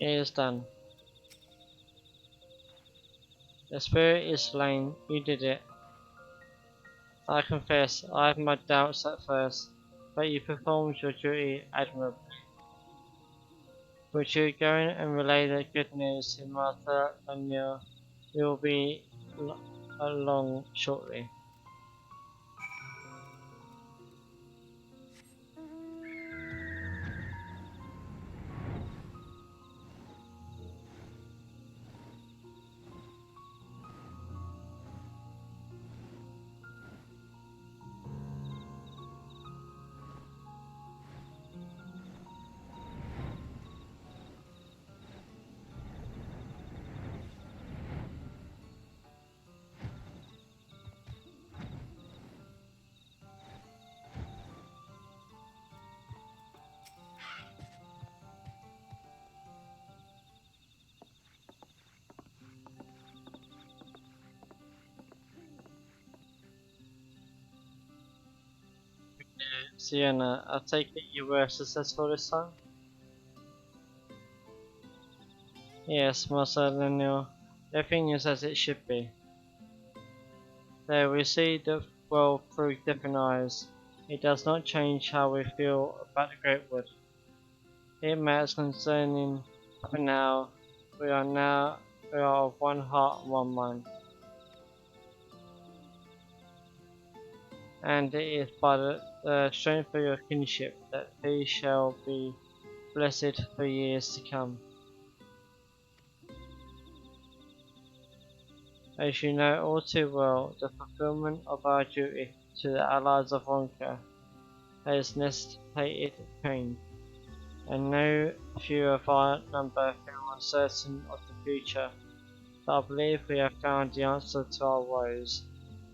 It is done. The spirit is slain, you did it. I confess, I had my doubts at first, but you performed your duty admirably. Would you go in and relay the good news to Martha and you will be along shortly. Sienna, I take it you were successful this time? Yes, Master Daniel. Everything is as it should be. There we see the world through different eyes. It does not change how we feel about the Great Wood. It matters concerning for now. We are of one heart and one mind. And it is by the strength of your kinship that we shall be blessed for years to come. As you know all too well, the fulfillment of our duty to the allies of Ronka has necessitated pain, and no few of our number feel uncertain of the future, but I believe we have found the answer to our woes,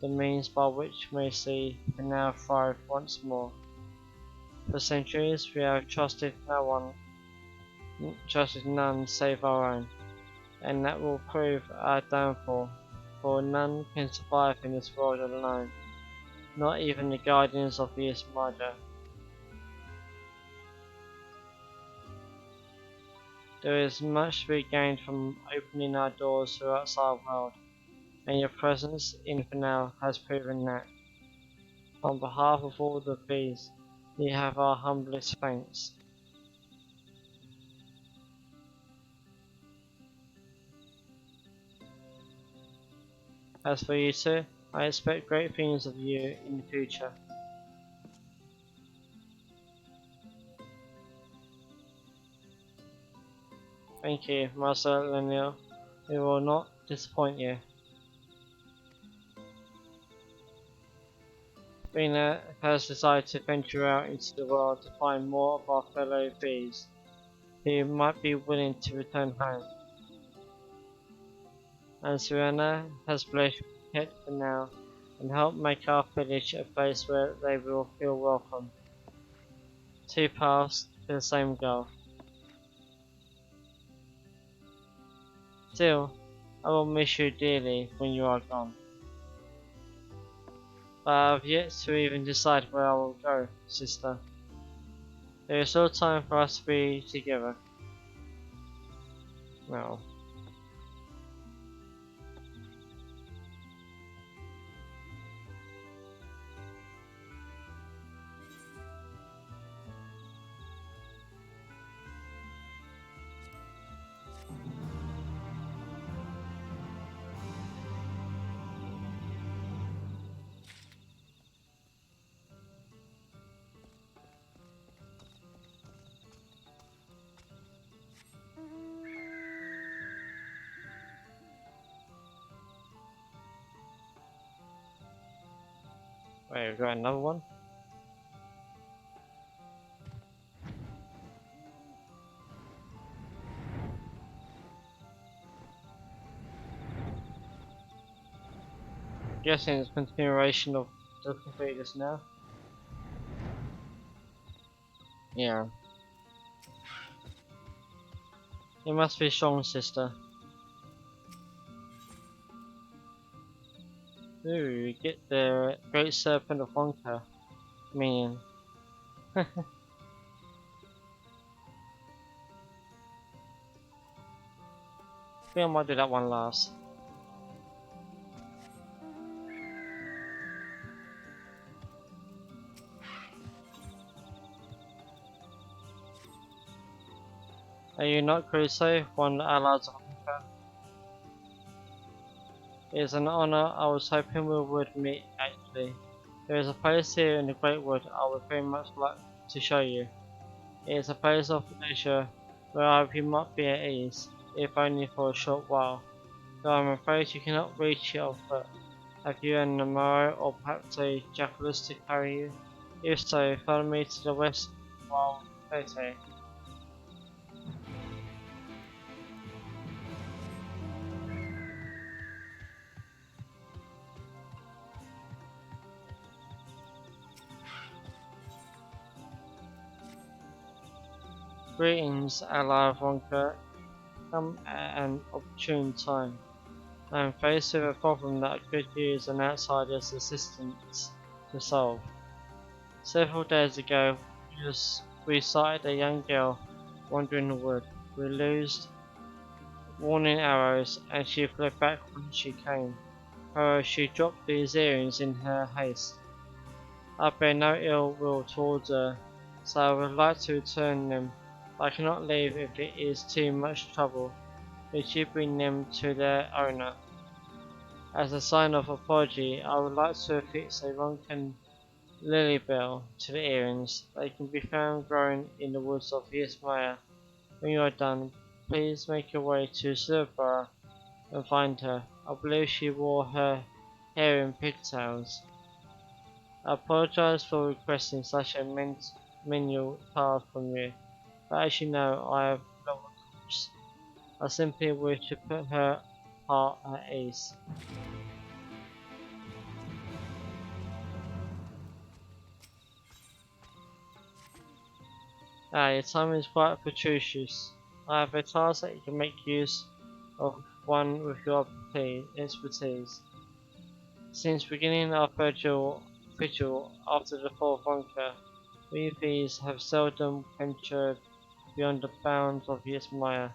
the means by which we may see and now thrive once more. For centuries we have trusted none save our own, and that will prove our downfall, for none can survive in this world alone, not even the guardians of the Ismada. There is much to be gained from opening our doors to the outside world, and your presence in Finale has proven that. On behalf of all the bees, you have our humblest thanks. As for you two, I expect great things of you in the future. Thank you, Master Lenil. We will not disappoint you. Rena has decided to venture out into the world to find more of our fellow thieves who might be willing to return home. And Serena has pledged to protect them now and help make our village a place where they will feel welcome. Two paths to the same goal. Still, I will miss you dearly when you are gone. But I have yet to even decide where I will go, sister. There is still time for us to be together. No. Wait, we got another one? Guessing it's a continuation of the completed now. Yeah. You must be strong, sister. Ooh, you get the Great Serpent of Wonka. Meaning. I think I might do that one last. Are you not Crusoe? One that allows Wonka. It is an honor. I was hoping we would meet actually. There is a place here in the Great Wood I would very much like to show you. It is a place of leisure where I hope you might be at ease, if only for a short while. Though I'm afraid you cannot reach it on foot. Have you an Amaro or perhaps a Jackalus to carry you? If so, follow me to the west while Fete. Greetings, ally of Wonka. Come at an opportune time. I am faced with a problem that I could use an outsider's assistance to solve. Several days ago, we sighted a young girl wandering the wood. We loosed warning arrows and she fled back when she came. However, she dropped these earrings in her haste. I bear no ill will towards her, so I would like to return them, but I cannot leave if it is too much trouble. Would you bring them to their owner? As a sign of apology, I would like to affix a Ronkan lily bell to the earrings. They can be found growing in the woods of Yasmaya. When you are done, please make your way to Silverborough and find her. I believe she wore her hair in pigtails. I apologize for requesting such a menial task from you, but as you know, I have no recourse. I simply wish to put her heart at ease. Your time is quite propitious. I have a task that you can make use of one with your expertise. Since beginning our vigil after the fourth Wonka, we thieves have seldom ventured beyond the bounds of Yasmaya.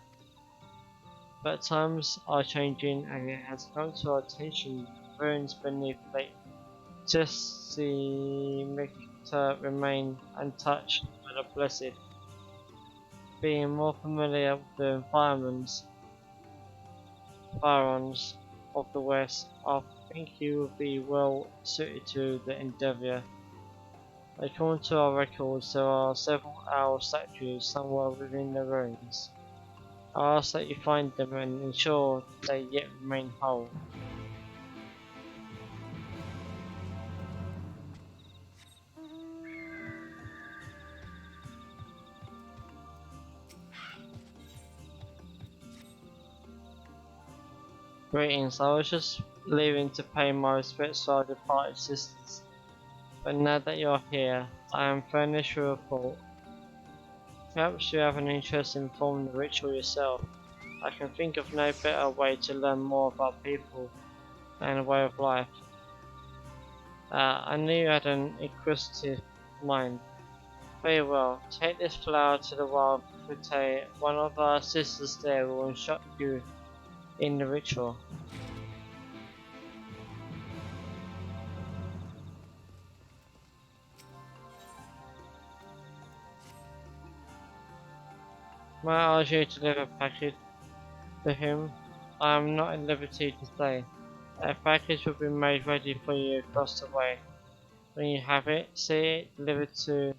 But times are changing and it has come to our attention the ruins beneath Lake Tessimicta remain untouched by the blessed. Being more familiar with the environments, firearms, of the West, I think you would be well suited to the endeavour. According to our records, there are several owl statues somewhere within the ruins. I ask that you find them and ensure they yet remain whole. Greetings, I was just leaving to pay my respects to our departed sisters, but now that you're here, I am furnished with a thought. Perhaps you have an interest in performing the ritual yourself. I can think of no better way to learn more about people and a way of life. I knew you had an inquisitive mind. Very well, take this flower to the wild Frite. One of our sisters there will instruct you in the ritual. May I ask you to deliver a package to him? I am not at liberty to say. A package will be made ready for you across the way. When you have it, see it delivered to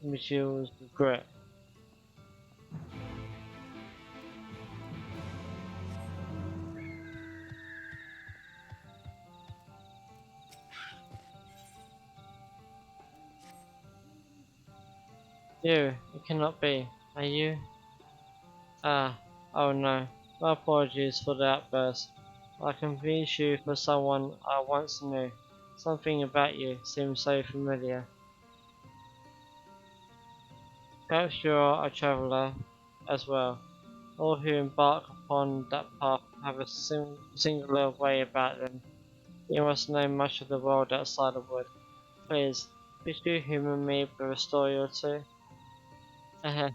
Michel's regret. You, it cannot be. Are you? Ah, oh no. My apologies for the outburst. I confused you for someone I once knew. Something about you seems so familiar. Perhaps you are a traveller as well. All who embark upon that path have a singular way about them. You must know much of the world outside the wood. Please, could you humour me with a story or two? Heh,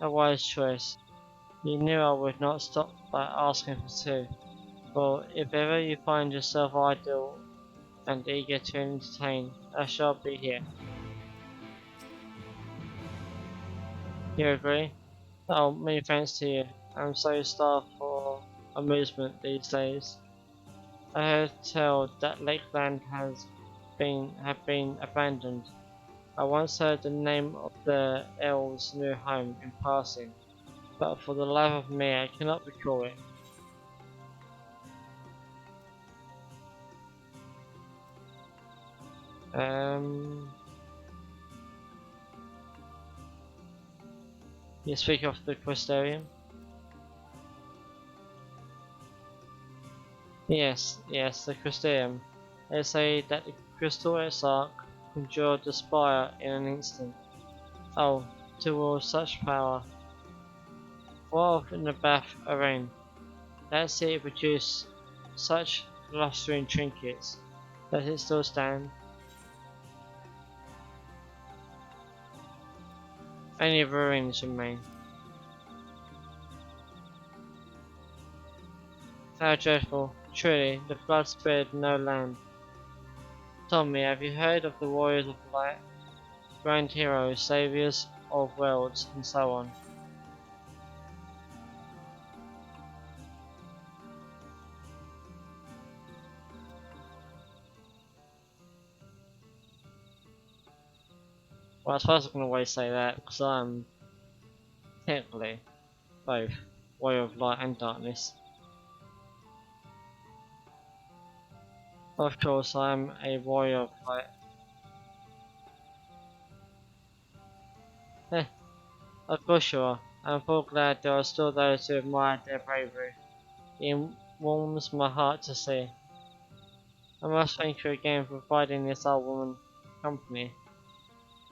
a wise choice. You knew I would not stop by asking for two. For if ever you find yourself idle and eager to entertain, I shall be here. You agree? Oh, many thanks to you. I'm so starved for amusement these days. I heard tell that Lakeland have been abandoned. I once heard the name of the elves' new home in passing, but for the life of me I cannot recall it. Um, you speak of the Crystarium? Yes, the Crystarium. They say that the crystal Exarch conjured the spire in an instant. Oh, towards such power. What of in the bath arena? That city produced such blustering trinkets. Does it still stand? Only ruins remain. How dreadful. Truly, the flood spared no land. Tell me, have you heard of the warriors of light? Grand heroes, saviours of worlds, and so on. Well, I suppose I can always say that, because I'm technically both warrior of light and darkness. Of course, I'm a warrior of light. Eh, of course you are. I'm full glad there are still those who admire their bravery. It warms my heart to see. I must thank you again for providing this old woman company.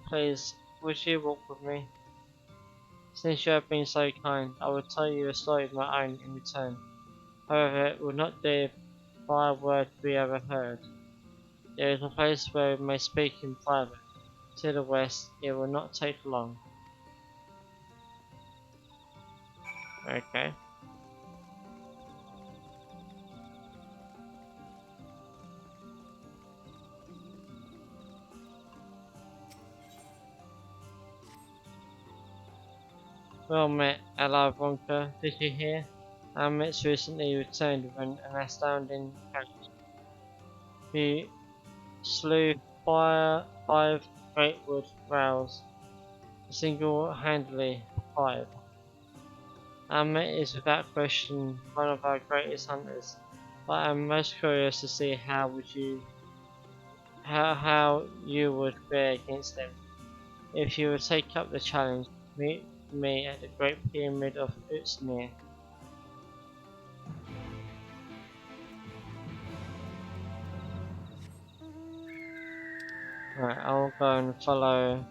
Please, would you walk with me? Since you have been so kind, I will tell you a story of my own in return. However, it will not do by a word we ever heard. There is a place where we may speak in private. To the west, it will not take long. Okay. Well met, Ella Bronca. Did you hear? Amit's recently returned with an astounding catch. He slew five greatwood rails, single-handedly. 5. Amit is without question one of our greatest hunters, but I am most curious to see how you would fare against them. If you would take up the challenge, meet me at the Great Pyramid of Utsnir. Right, I'll go and follow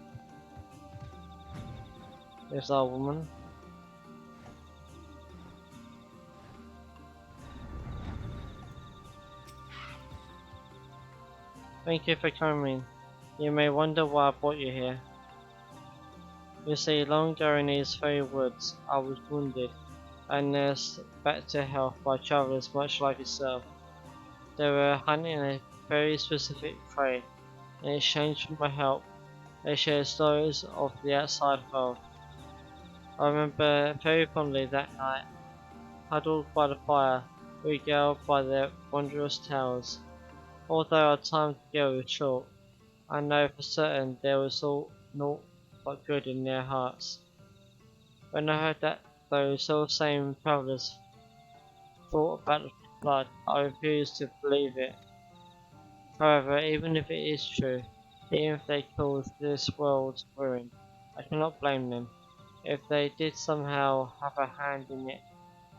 this old woman. Thank you for coming. You may wonder why I brought you here. You see, long ago in these very woods, I was wounded and nursed back to health by travellers much like yourself. They were hunting a very specific prey. In exchange for my help, they shared stories of the outside world. I remember very fondly that night, huddled by the fire, regaled by their wondrous tales. Although our time together was short, I know for certain there was naught but good in their hearts. When I heard that those same travellers thought about the flood, I refused to believe it. However, even if it is true, even if they caused this world's ruin, I cannot blame them. If they did somehow have a hand in it,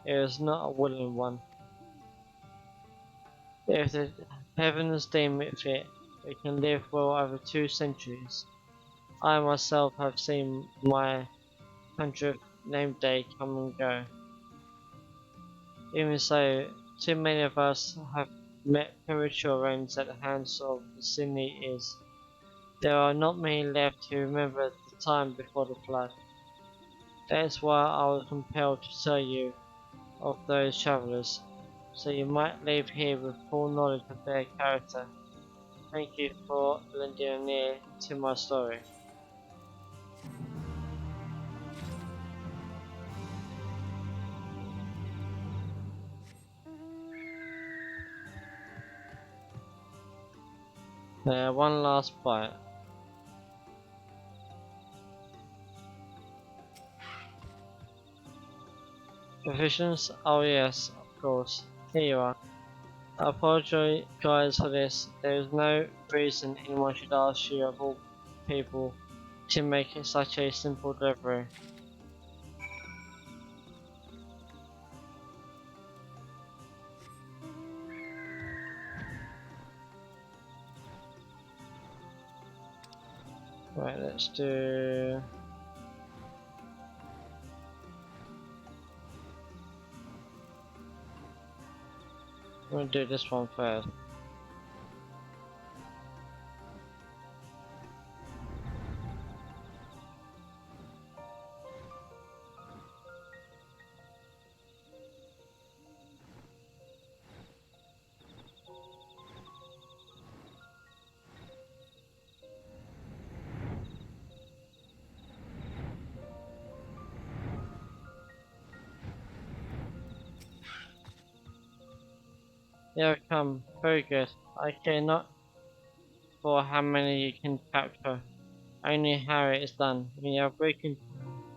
it was not a willing one. If the heavens deem it fit, we can live well over 2 centuries. I myself have seen my 100th name day come and go. Even so, too many of us have met premature ends at the hands of the sin eaters. There are not many left who remember the time before the flood. That is why I was compelled to tell you of those travellers, so you might leave here with full knowledge of their character. Thank you for lending an ear to my story. One last bite. Provisions? Oh yes, of course. Here you are. I apologize for this. There is no reason anyone should ask you of all people to make it such a simple delivery. Right, let's do... I'm gonna do this one first. Yeah, come. Very good. I care not for how many you can capture, only how it is done. When you have broken,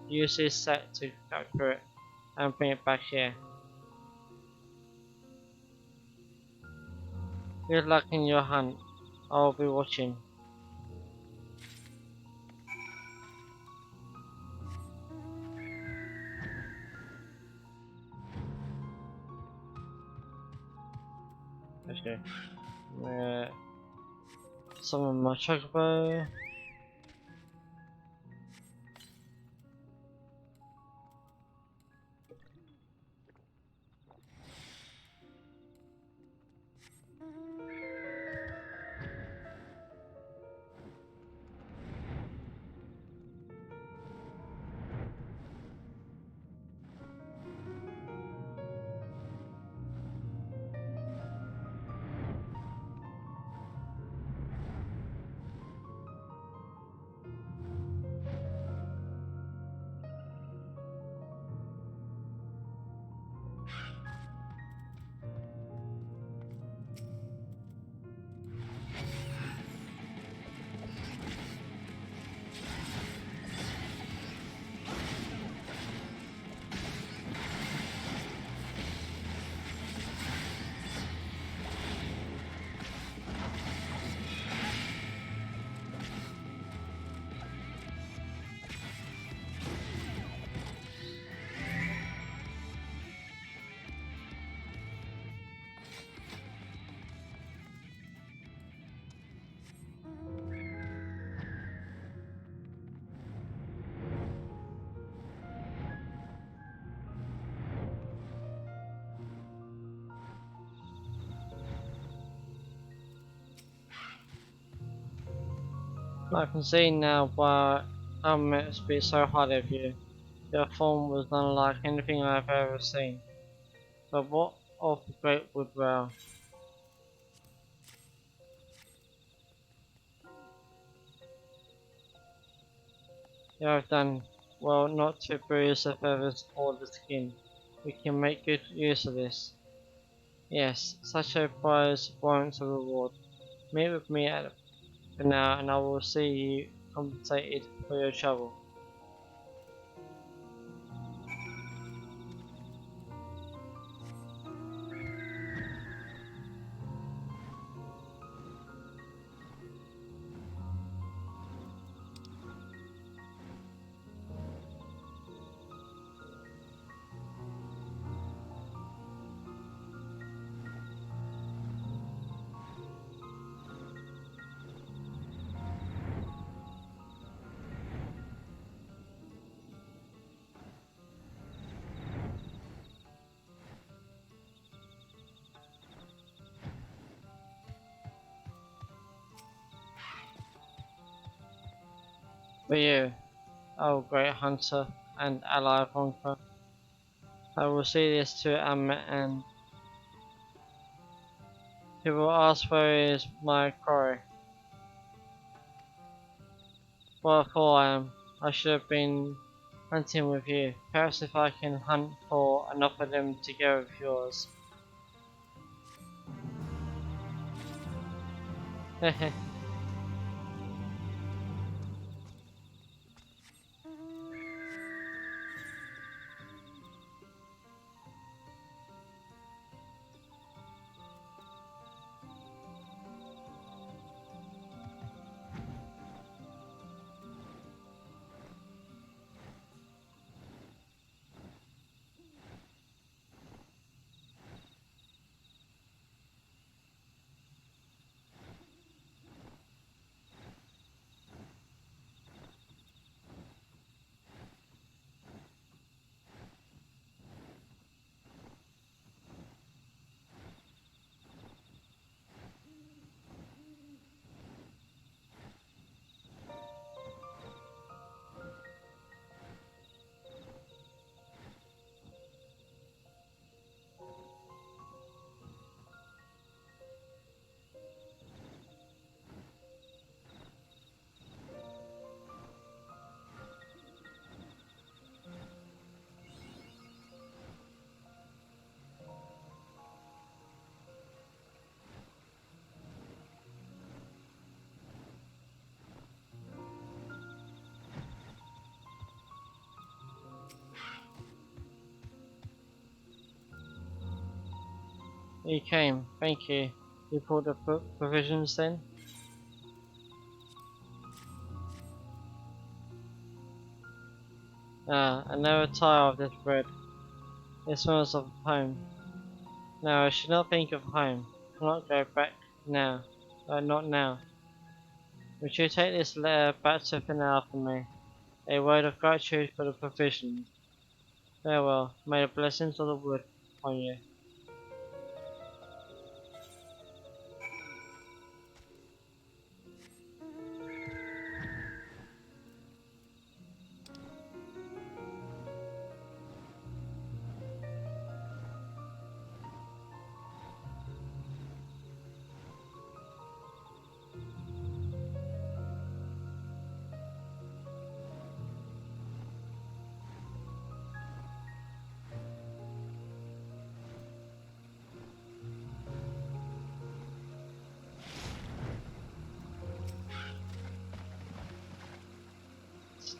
use this set to capture it and bring it back here. Good luck in your hunt. I will be watching. Okay. Summon my chocobo. I can see now why I meant to be so hard of you. Your form was unlike anything I have ever seen. But what of the great Woodrow? You have done well not to bruise the feathers or the skin. We can make good use of this. Yes, such a prize warrants a reward. Meet with me at for now, and I will see you compensated for your trouble. For you, O great hunter and ally of Honka, I will see this to Amma, and he will ask where is my quarry. What a fool I am. I should have been hunting with you. Perhaps if I can hunt for enough of them together with yours. Hehe. You came, thank you. You brought the provisions then? Ah, I never tire of this bread. It smells of home. No, I should not think of home. I cannot go back now. Not now. Would you take this letter back to Finale for me? A word of gratitude for the provisions. Farewell. May the blessings of the wood upon you.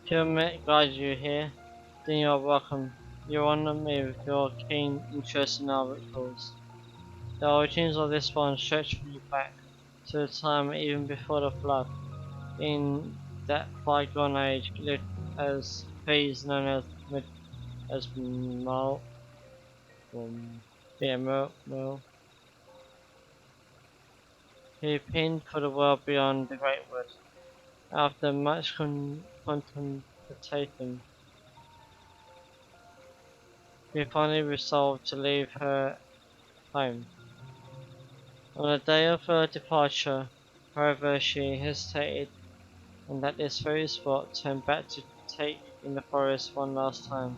Pyramid guide you here. Then you are welcome. You honour me with your keen interest in our rituals. The origins of this one stretch far back to the time even before the flood. In that bygone age lived as trees known as Mel, yeah, Mel, who pinned for the world beyond the Great Wood. After much contemplation, she finally resolved to leave her home. On the day of her departure, however, she hesitated and at this very spot turned back to take in the forest one last time,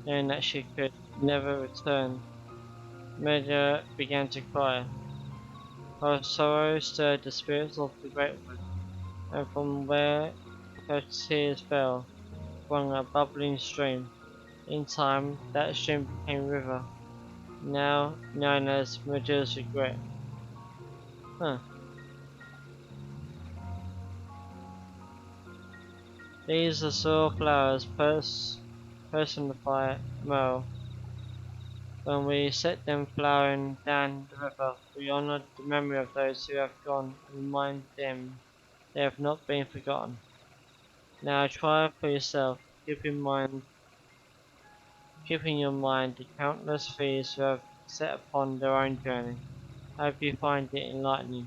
knowing that she could never return. Medea began to cry. Her sorrow stirred the spirits of the great wood, and from where her tears fell, sprung a bubbling stream. In time, that stream became a river, now known as Medea's Regret. Huh. These azure flowers personify Merle. When we set them flowering down the river, we honor the memory of those who have gone and remind them they have not been forgotten. Now try for yourself, keep in your mind the countless thieves who have set upon their own journey. I hope you find it enlightening.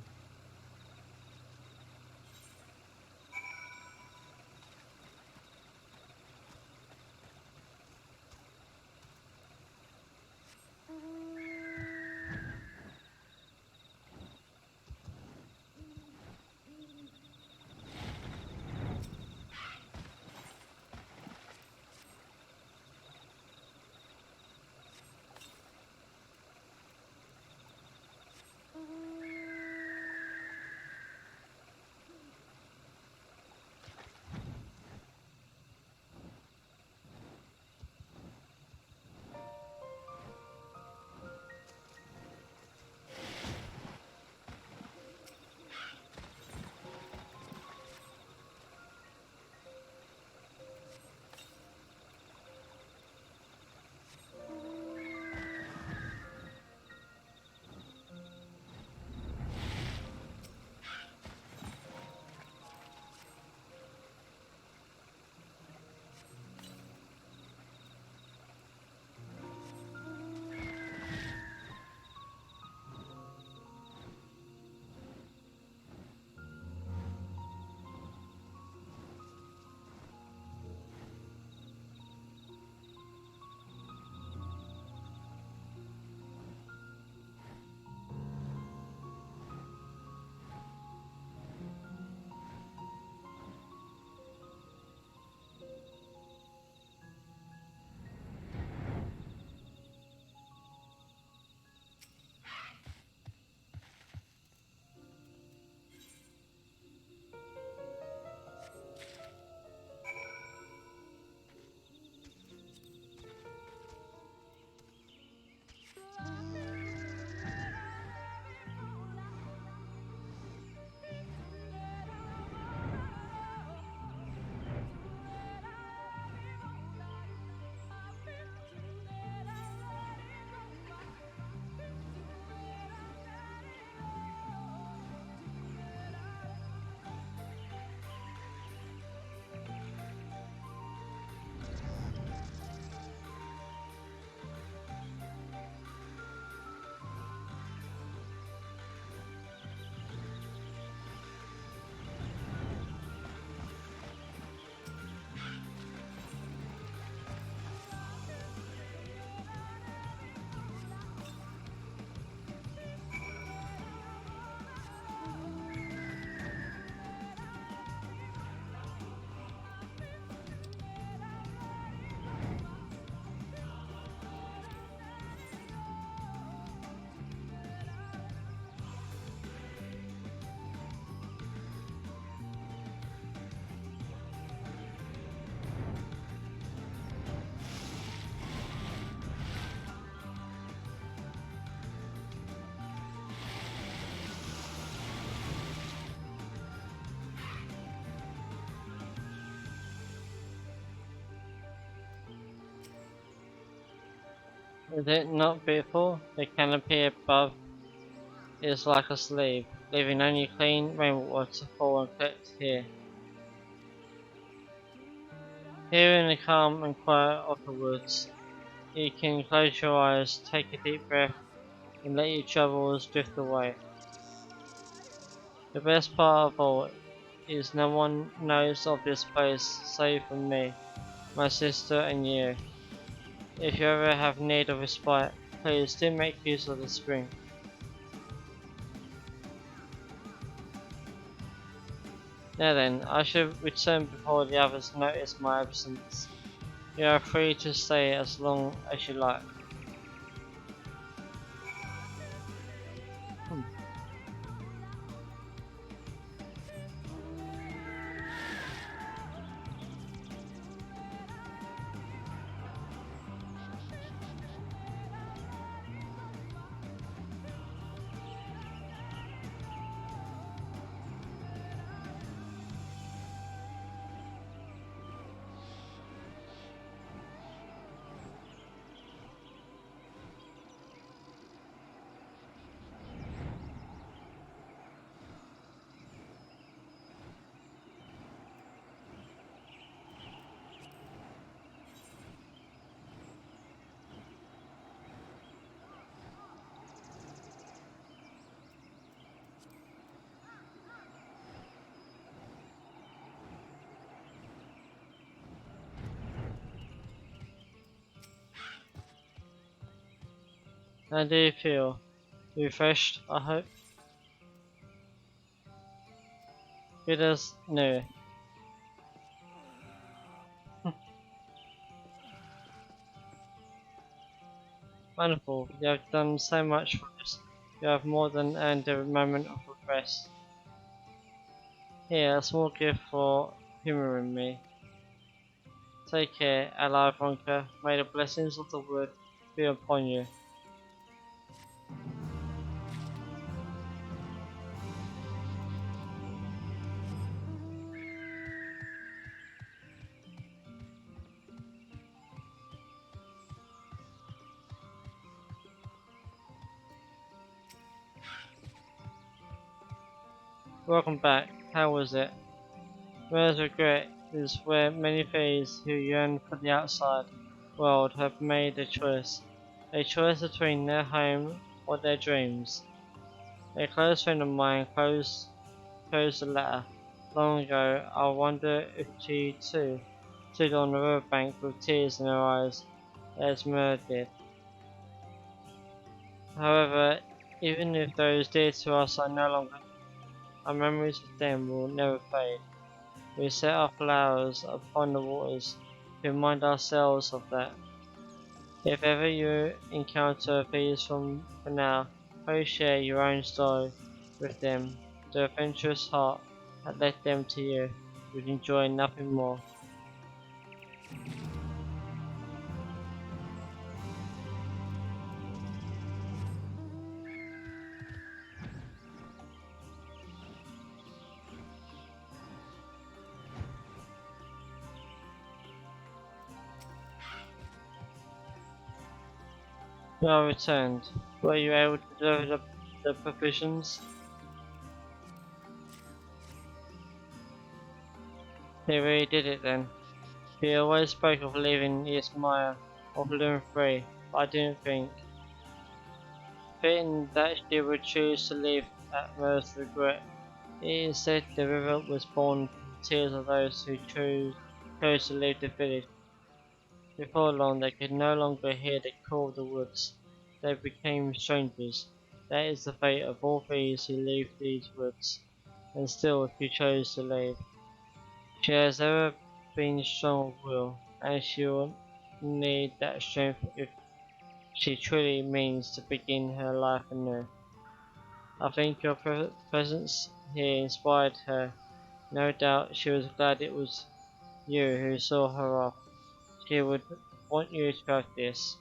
Is it not beautiful? The canopy above is like a sleeve, leaving only clean rainwater to fall and collect here. Here in the calm and quiet of the woods, you can close your eyes, take a deep breath, and let your troubles drift away. The best part of all is no one knows of this place save for me, my sister, and you. If you ever have need of respite, please do make use of the spring. Now then, I should return before the others notice my absence. You are free to stay as long as you like. How do you feel? Refreshed, I hope? Good as new. Wonderful, you have done so much for us. You have more than earned a moment of rest. Here, a small gift for humouring me. Take care, ally Vonka. May the blessings of the wood be upon you. Welcome back. How was it? Where's regret is where many fairies who yearn for the outside world have made a choice between their home or their dreams. A close friend of mine chose the latter. Long ago, I wonder if she too stood on the riverbank with tears in her eyes, as Mer did. However, even if those dear to us are no longer, our memories of them will never fade. We set our flowers upon the waters to remind ourselves of that. If ever you encounter these from now, please share your own story with them. The adventurous heart that led them to you would enjoy nothing more. You are returned. Were you able to deliver the provisions? He really did it then. He always spoke of leaving Ismaya, of living free, but I didn't think. Fitting that she would choose to leave at most regret. It is said the river was born from the tears of those who chose to leave the village. Before long they could no longer hear the call of the woods. They became strangers. That is the fate of all these who leave these woods. And still she chose to leave. She has ever been strong of will, and she will need that strength if she truly means to begin her life anew. I think your presence here inspired her. No doubt she was glad it was you who saw her off. She would want you to have this.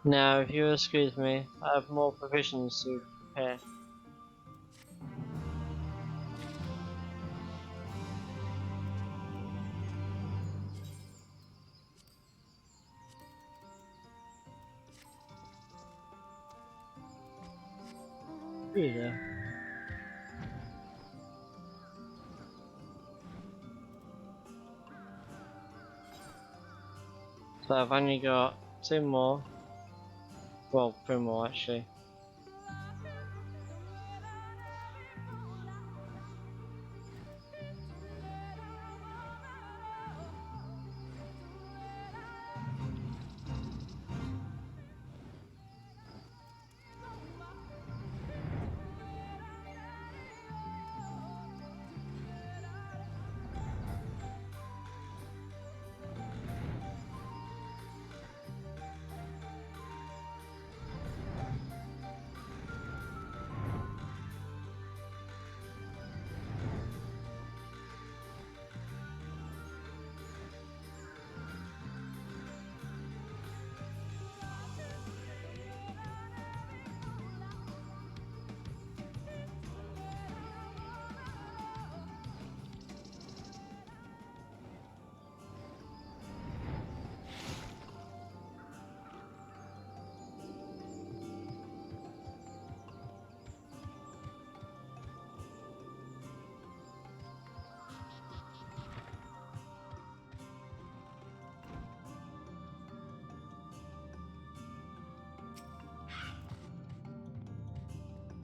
Now, if you excuse me, I have more provisions to prepare. Yeah. So I've only got two more. Well, three more actually.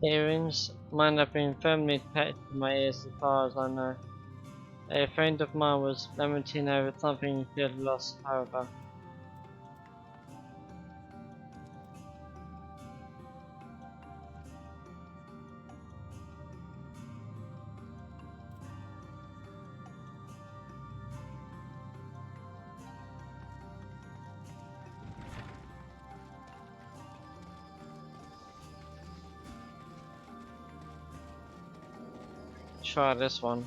Earrings. Mine have been firmly attached to my ears as far as I know. A friend of mine was lamenting over something he had lost, however. Try this one.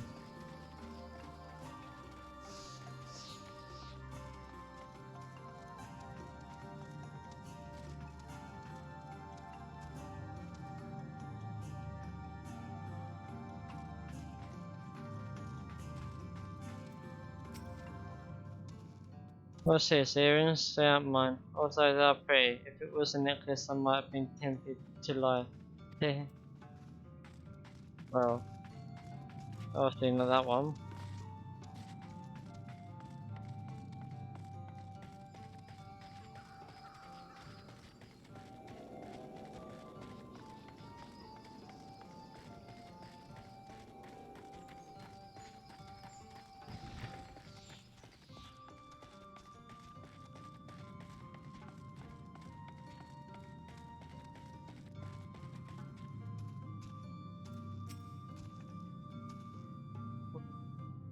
What's this? Earrings? They aren't mine. Also, they are pretty. If it was a necklace, I might have been tempted to lie. Well, obviously not that one.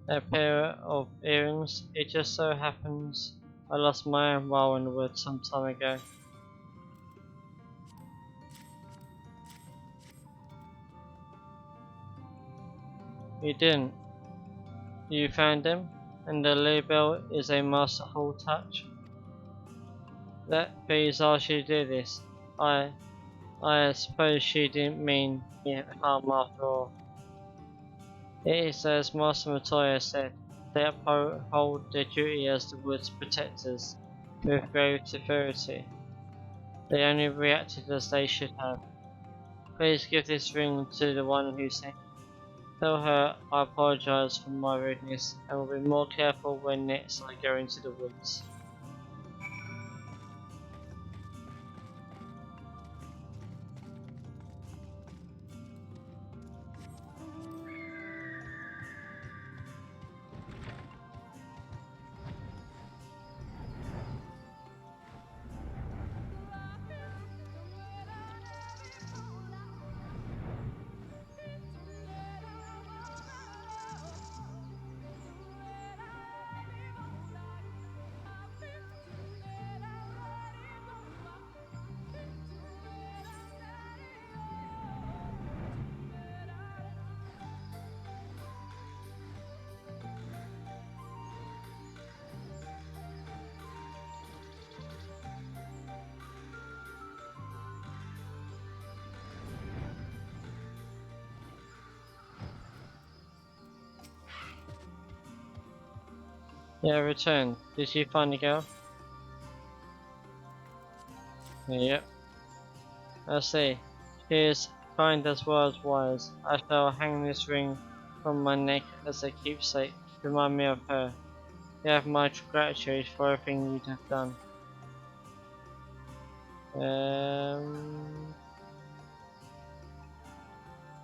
A pair of earrings. It just so happens I lost my own while in the woods some time ago. You didn't. You found them, and the label is a masterful touch. That please ask you to do this. I suppose she didn't mean harm after all. It is as Master Matoya said, they uphold their duty as the wood's protectors with grave severity. They only reacted as they should have. Please give this ring to the one who sent. Tell her I apologize for my rudeness and will be more careful when next I go into the woods. Yeah, return. Did you find the girl? Yep. I see. She is kind as well as wise. I shall hang this ring from my neck as a keepsake to remind me of her. You have my gratitude for everything you have done.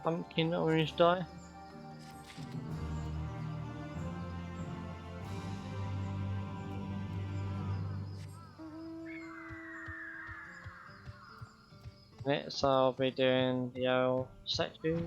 Pumpkin orange dye? Next I'll be doing the old statue.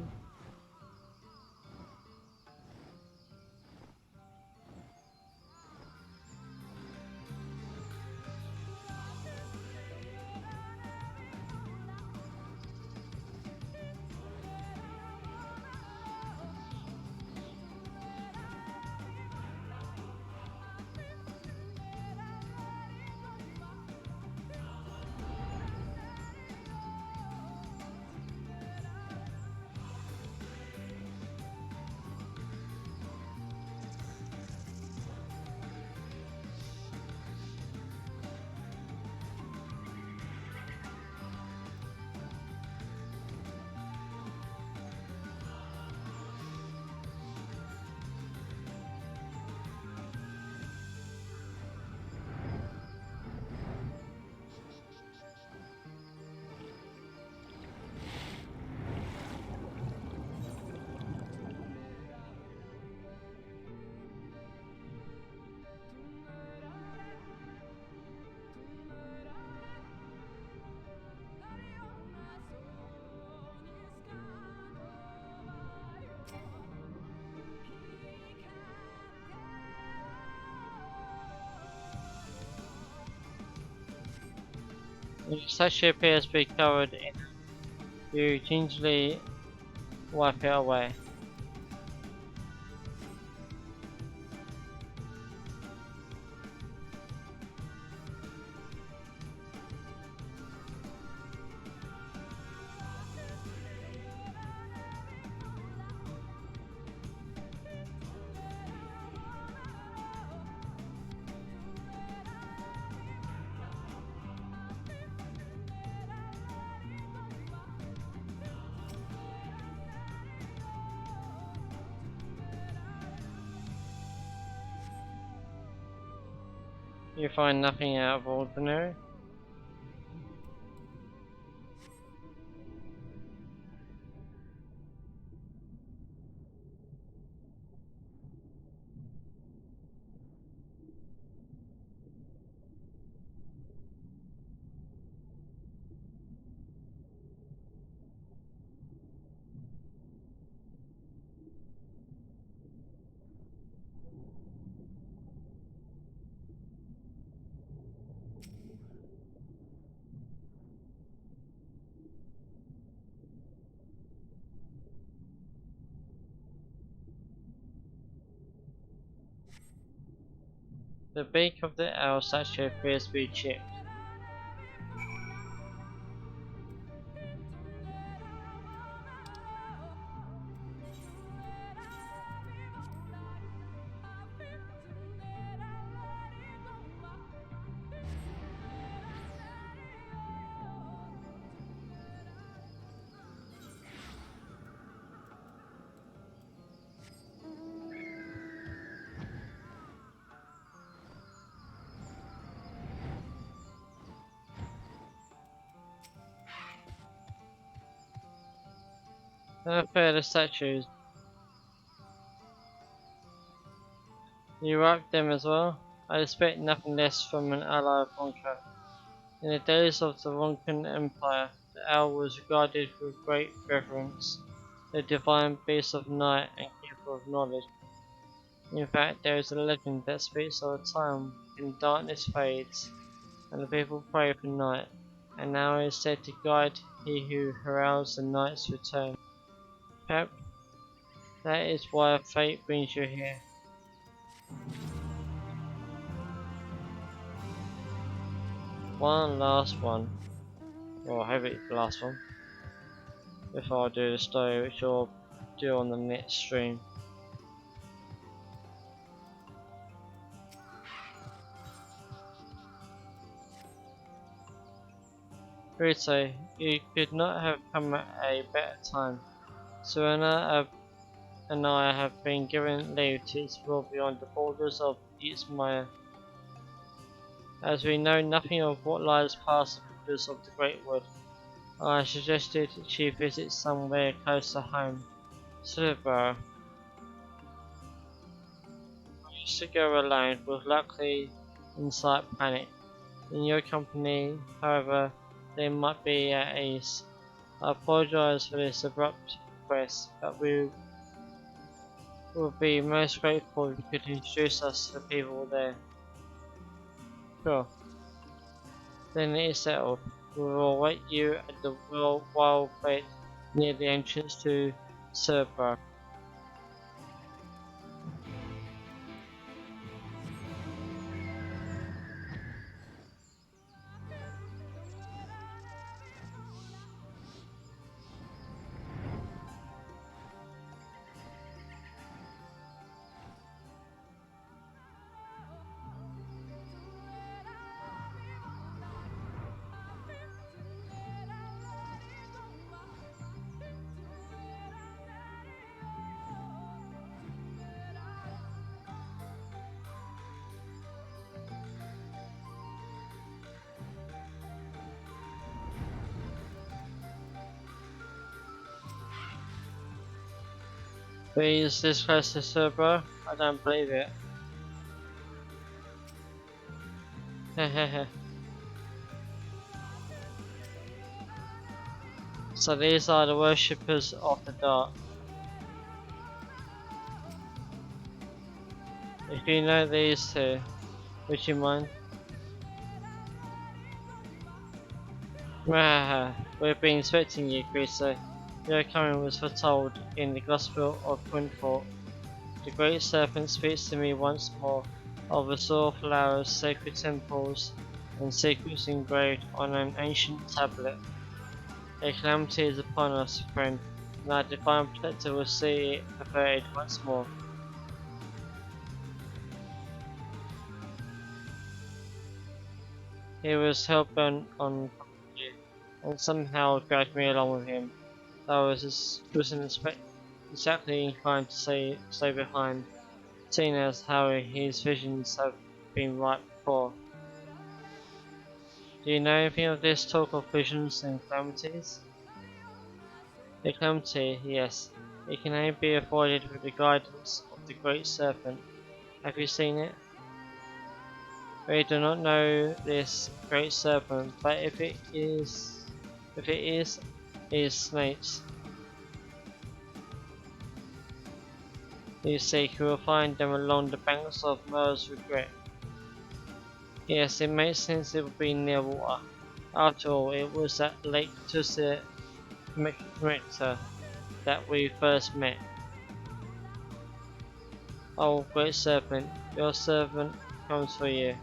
Your statue appears to be covered in. You gingerly wipe it away. You find nothing out of ordinary. The beak of the owl statue appears to be chipped. A pair of statues. You wiped them as well? I expect nothing less from an ally of Wonka. In the days of the Ronkan Empire, the owl was regarded with great reverence, the divine beast of night and keeper of knowledge. In fact, there is a legend that speaks of a time when darkness fades and the people pray for night, and now is said to guide he who heralds the night's return. Perhaps that is why fate brings you here. One last one. Well, I hope it's the last one. Before I do the story, which I'll do on the next stream. Rito, you could not have come at a better time. Serena and I have been given leave to explore beyond the borders of Itzmaya, as we know nothing of what lies past the borders of the Great Wood. I suggested she visit somewhere close to home, Silverborough. I used to go alone, with luckily in slight panic. In your company, however, they might be at ease. I apologise for this abrupt request, but we would be most grateful if you could introduce us to the people there. Sure. Then it is settled. We will await you at the Wild Fete near the entrance to Silverborough. But is this close to Silverborough? I don't believe it. Hehehe. So these are the worshippers of the dark. If you know these two, would you mind? We've been expecting you, Crusoe. Your coming was foretold in the Gospel of Quintfort. The great serpent speaks to me once more of azure flowers, sacred temples, and secrets engraved on an ancient tablet. A calamity is upon us, friend, and our divine protector will see it averted once more. He was hell-bent on you, and somehow dragged me along with him. I wasn't exactly inclined to stay behind, seeing as how his visions have been right before. Do you know anything of this talk of visions and calamities? The calamity, yes. It can only be avoided with the guidance of the great serpent. Have you seen it? We do not know this great serpent, but if it is snakes. You seek, you will find them along the banks of Merle's Regret. Yes, it makes sense it would be near water. After all, it was at Lake Tusser Mecta that we first met. Oh, great serpent, your servant comes for you.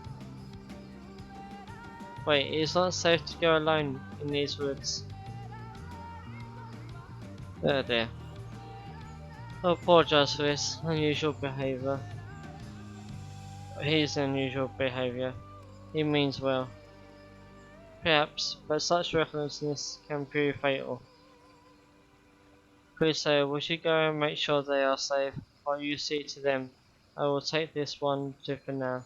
Wait, it is not safe to go alone in these woods. Oh dear. I apologize for this unusual behaviour. His unusual behaviour. He means well. Perhaps, but such recklessness can prove fatal. Crusoe, would you go and make sure they are safe, while you see to them? I will take this one to for now.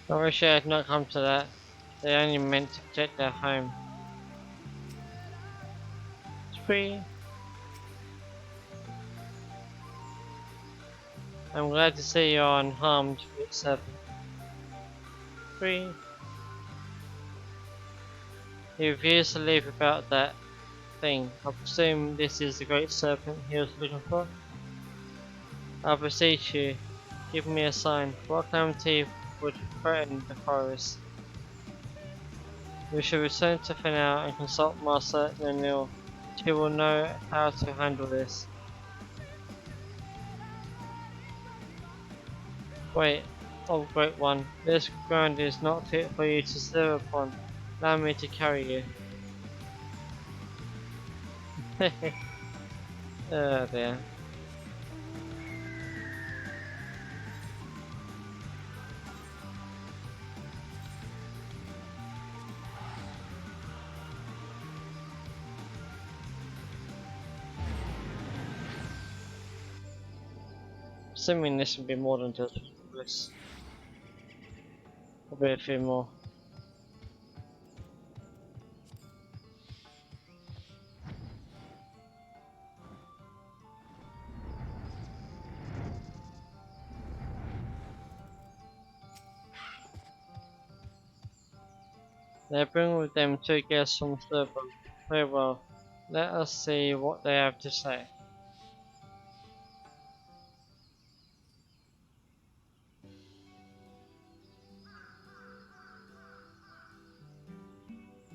I wish I had not come to that. They only meant to protect their home. Free. I'm glad to see you are unharmed, good serpent. Free. He refused to leave without that thing. I presume this is the great serpent he was looking for? I beseech you, give me a sign. What calamity would threaten the forest? We shall return to Finau and consult Master Nanil. She will know how to handle this. Wait, oh great one, this ground is not fit for you to slip upon. Allow me to carry you. Oh dear. Assuming this will be more than just this. Probably a few more. They bring with them two guests from Serbo. Very well. Let us see what they have to say.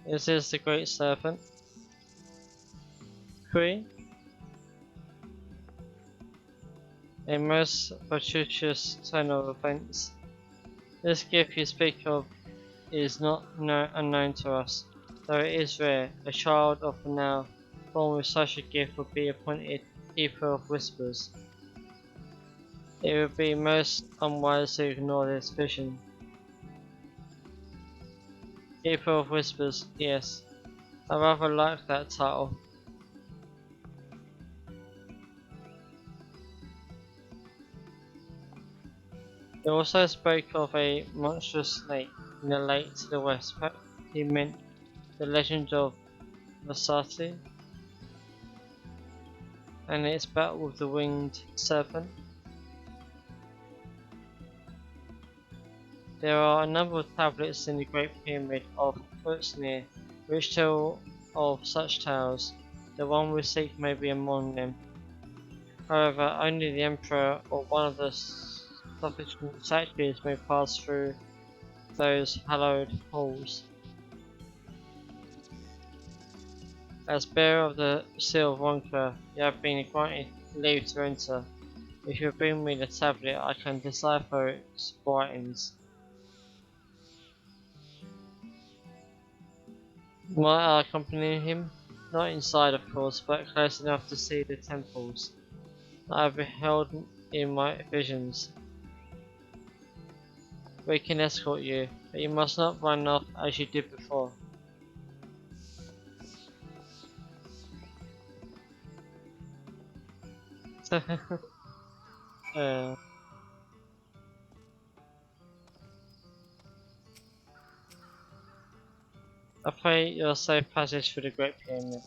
Is this the great serpent? Kui? A most fortuitous turn of events. This gift you speak of is not unknown to us, though it is rare. A child of the now born with such a gift would be appointed Keeper of Whispers. It would be most unwise to ignore this vision. Keeper of Whispers, yes. I rather like that title. He also spoke of a monstrous snake in the lake to the west. Perhaps he meant the legend of Vasati and its battle with the winged serpent. There are a number of tablets in the Great Pyramid of Kutzner which tell of such tales. The one we seek may be among them. However, only the Emperor or one of the sufficient statues may pass through those hallowed halls. As bearer of the seal of Wonka, you have been granted leave to enter. If you bring me the tablet, I can decipher its writings. Might I accompany him? Not inside, of course, but close enough to see the temples I have beheld in my visions. We can escort you, but you must not run off as you did before. uh, I pray your safe passage through the Great Pyramid.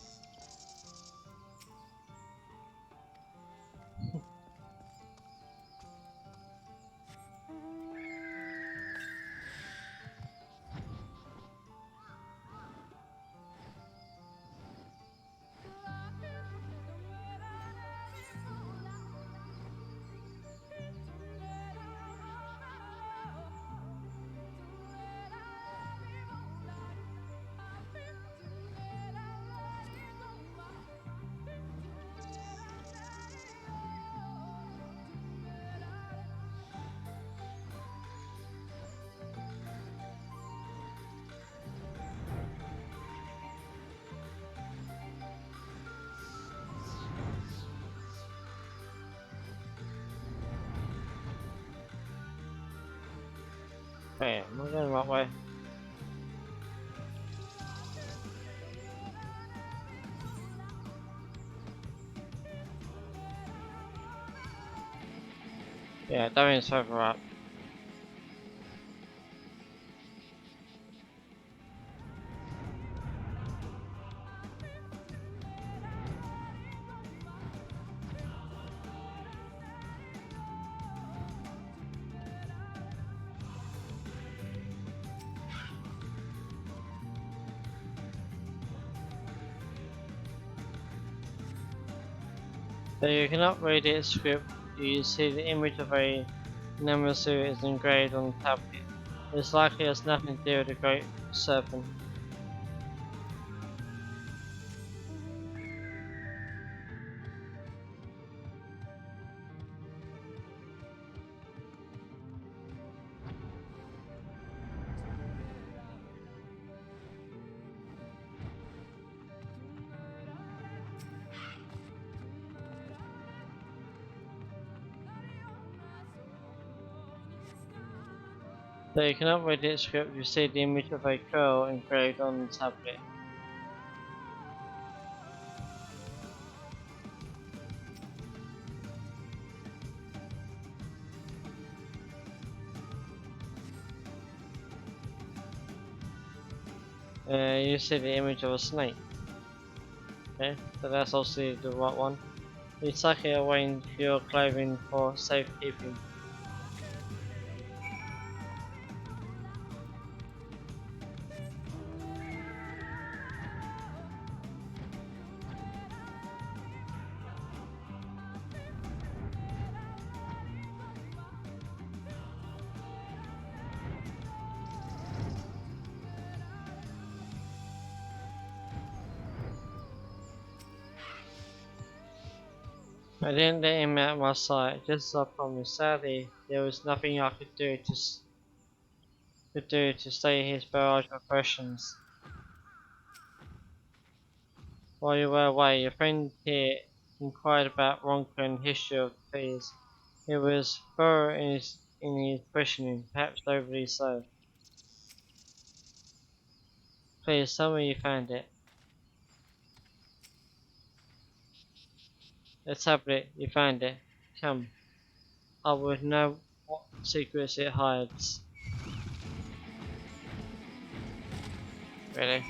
Okay, I'm not going the right way. Yeah, that means further up. So you cannot read its script, you see the image of a Namazu is engraved on the tablet. It's likely it has nothing to do with the Great Serpent. So you cannot read its script, you see the image of a curl engraved on the tablet. You see the image of a snake. Okay, so that's also the right one. You tuck it away into your clothing for safekeeping. I didn't let him out of my sight, just as I promised. Sadly, there was nothing I could do to stay his barrage of questions. While you were away, your friend here inquired about Ronka and the history of the fees. He was thorough in his questioning, perhaps overly so. Please tell me you found it. The tablet, you found it. Come, I would know what secrets it hides. Really?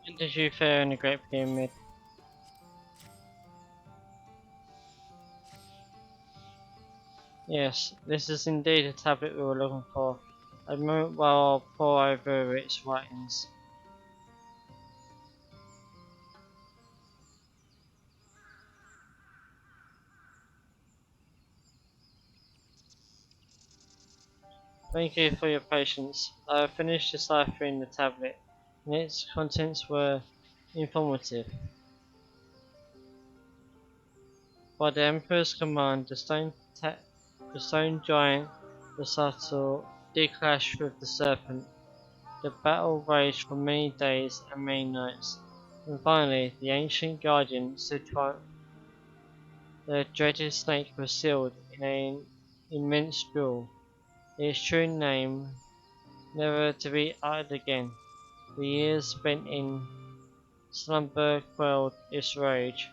When did you fare in the Great Pyramid? Yes, this is indeed a tablet we were looking for. A moment while I pore over its writings. Thank you for your patience. I have finished deciphering the tablet, and its contents were informative. By the Emperor's command, the stone giant, the subtle, did clash with the serpent. The battle raged for many days and many nights, and finally the ancient guardian stood triumphant. The dreaded snake was sealed in an immense jewel, its true name never to be uttered again. The years spent in slumber quelled its rage,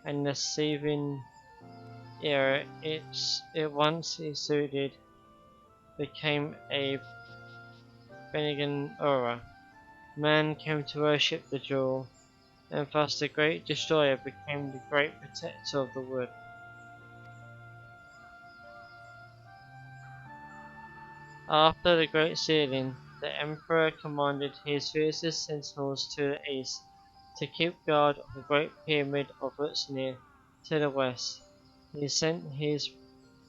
and the seething era it once exuded became a benignant aura. Man came to worship the jewel, and thus the great destroyer became the great protector of the wood. After the great sealing, the Emperor commanded his fiercest sentinels to the east to keep guard of the great pyramid of Utsnir to the west. He sent his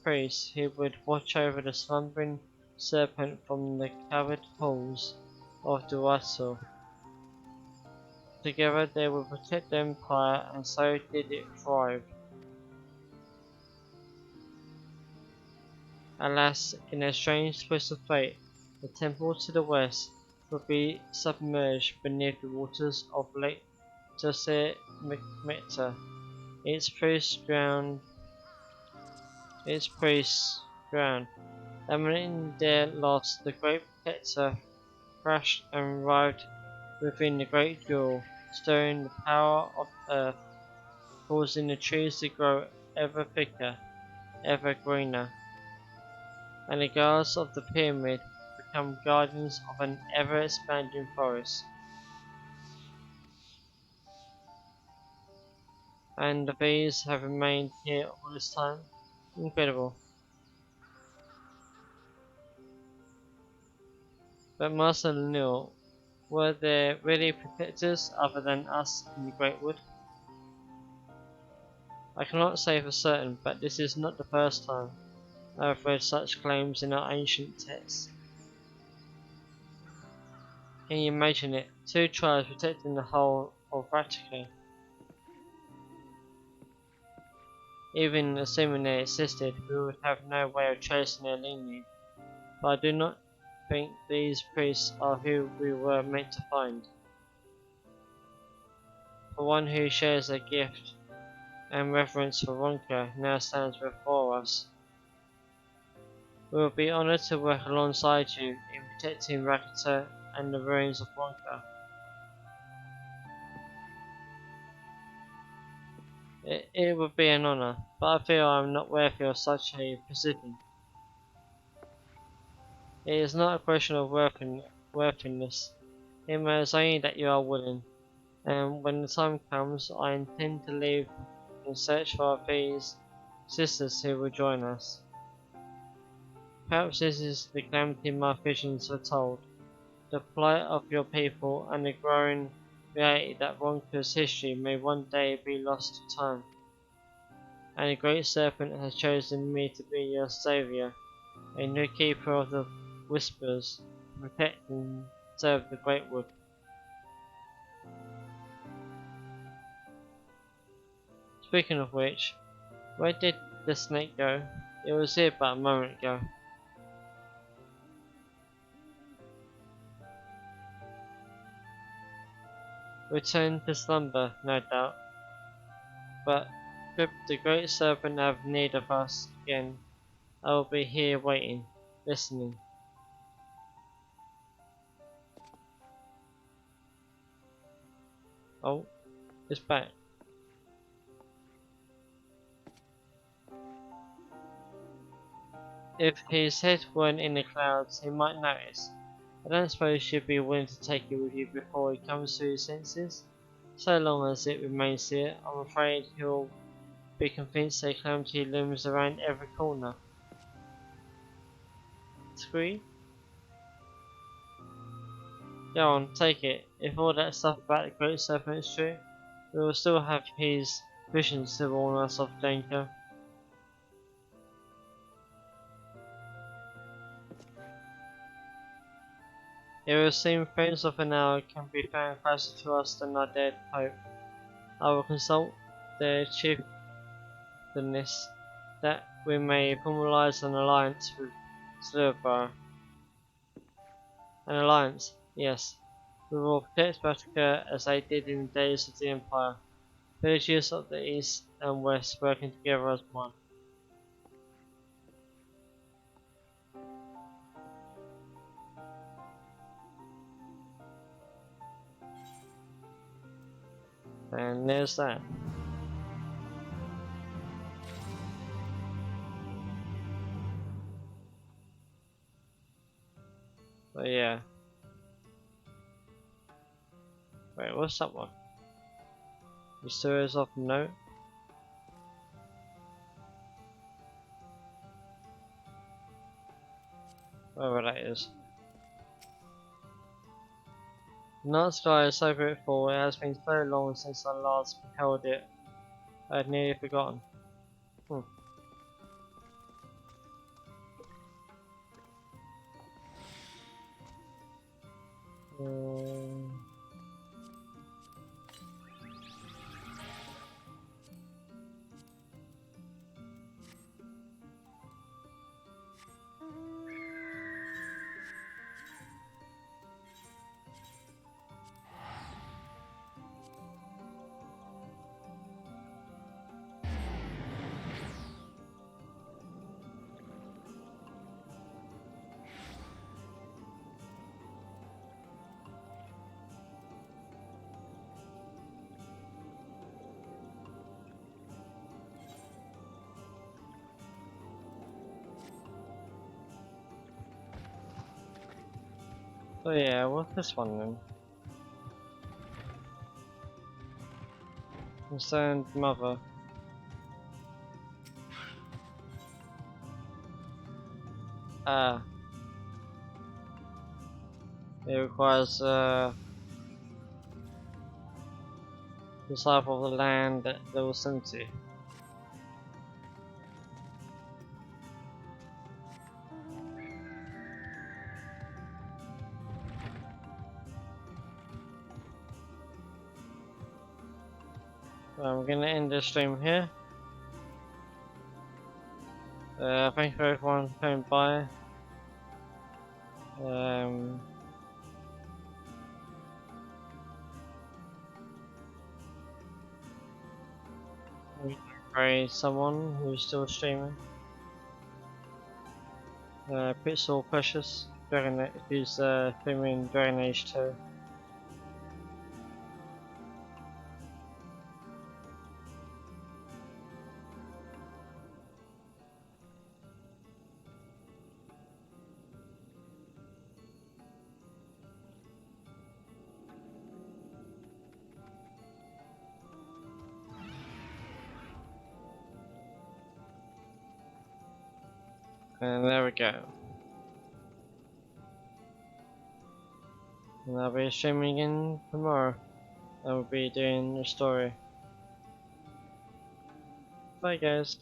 priests who would watch over the slumbering serpent from the covered halls of Duato. Together they would protect the empire, and so did it thrive. Alas, in a strange twist of fate, the temple to the west would be submerged beneath the waters of Lake Jose Mecta. Its priests drowned. Lamenting their loss, the great protector crashed and writhed within the great jewel, stirring the power of earth, causing the trees to grow ever thicker, ever greener, and the guards of the pyramid become guardians of an ever-expanding forest. And the bees have remained here all this time? Incredible. But Master Lanil, were there really protectors other than us in the Great Wood? I cannot say for certain, but this is not the first time I have read such claims in our ancient texts. Can you imagine it? Two tribes protecting the whole of Ratike. Even assuming they existed, we would have no way of tracing their lineage. But I do not think these priests are who we were meant to find. For one who shares a gift and reverence for Ronka now stands before us. We will be honoured to work alongside you in protecting Rakata and the ruins of Ronka. It would be an honour, but I feel I am not worthy of such a position. It is not a question of worthiness. It matters only that you are willing, and when the time comes, I intend to leave in search for these sisters who will join us. Perhaps this is the calamity my visions foretold, the plight of your people and the growing reality that Ronka's history may one day be lost to time. And the great serpent has chosen me to be your saviour, a new keeper of the whispers, to protect and serve the great wood. Speaking of which, where did the snake go? It was here but a moment ago. Return to slumber, no doubt. But should the great serpent have need of us again, I will be here waiting, listening. Oh, it's back. If his head weren't in the clouds, he might notice. I don't suppose you'd be willing to take it with you before he comes to his senses? So long as it remains here, I'm afraid he'll be convinced a calamity looms around every corner. Scree? Go on, take it. If all that stuff about the great serpent is true, we will still have his visions to warn us of danger. It will seem friends of an hour can be found closer to us than I dared hope. I will consult their chieftainess that we may formalize an alliance with Slurbar. An alliance, yes. We will protect Batica as they did in the days of the Empire. Villages of the east and west working together as one. And there's that. But yeah. Wait, what's that one? Mysterious of note? Whatever that is. The night sky is so beautiful, it has been so long since I last beheld it, I had nearly forgotten. Hmm. So yeah, what's this one then? Concerned mother. Ah. It requires disciple of the land that level 70. I'm gonna end the stream here. Thank you for everyone coming by. We praise someone who's still streaming. Pixel Precious, who's streaming Dragon Age 2. And there we go. And I'll be streaming again tomorrow. I will be doing the story. Bye guys.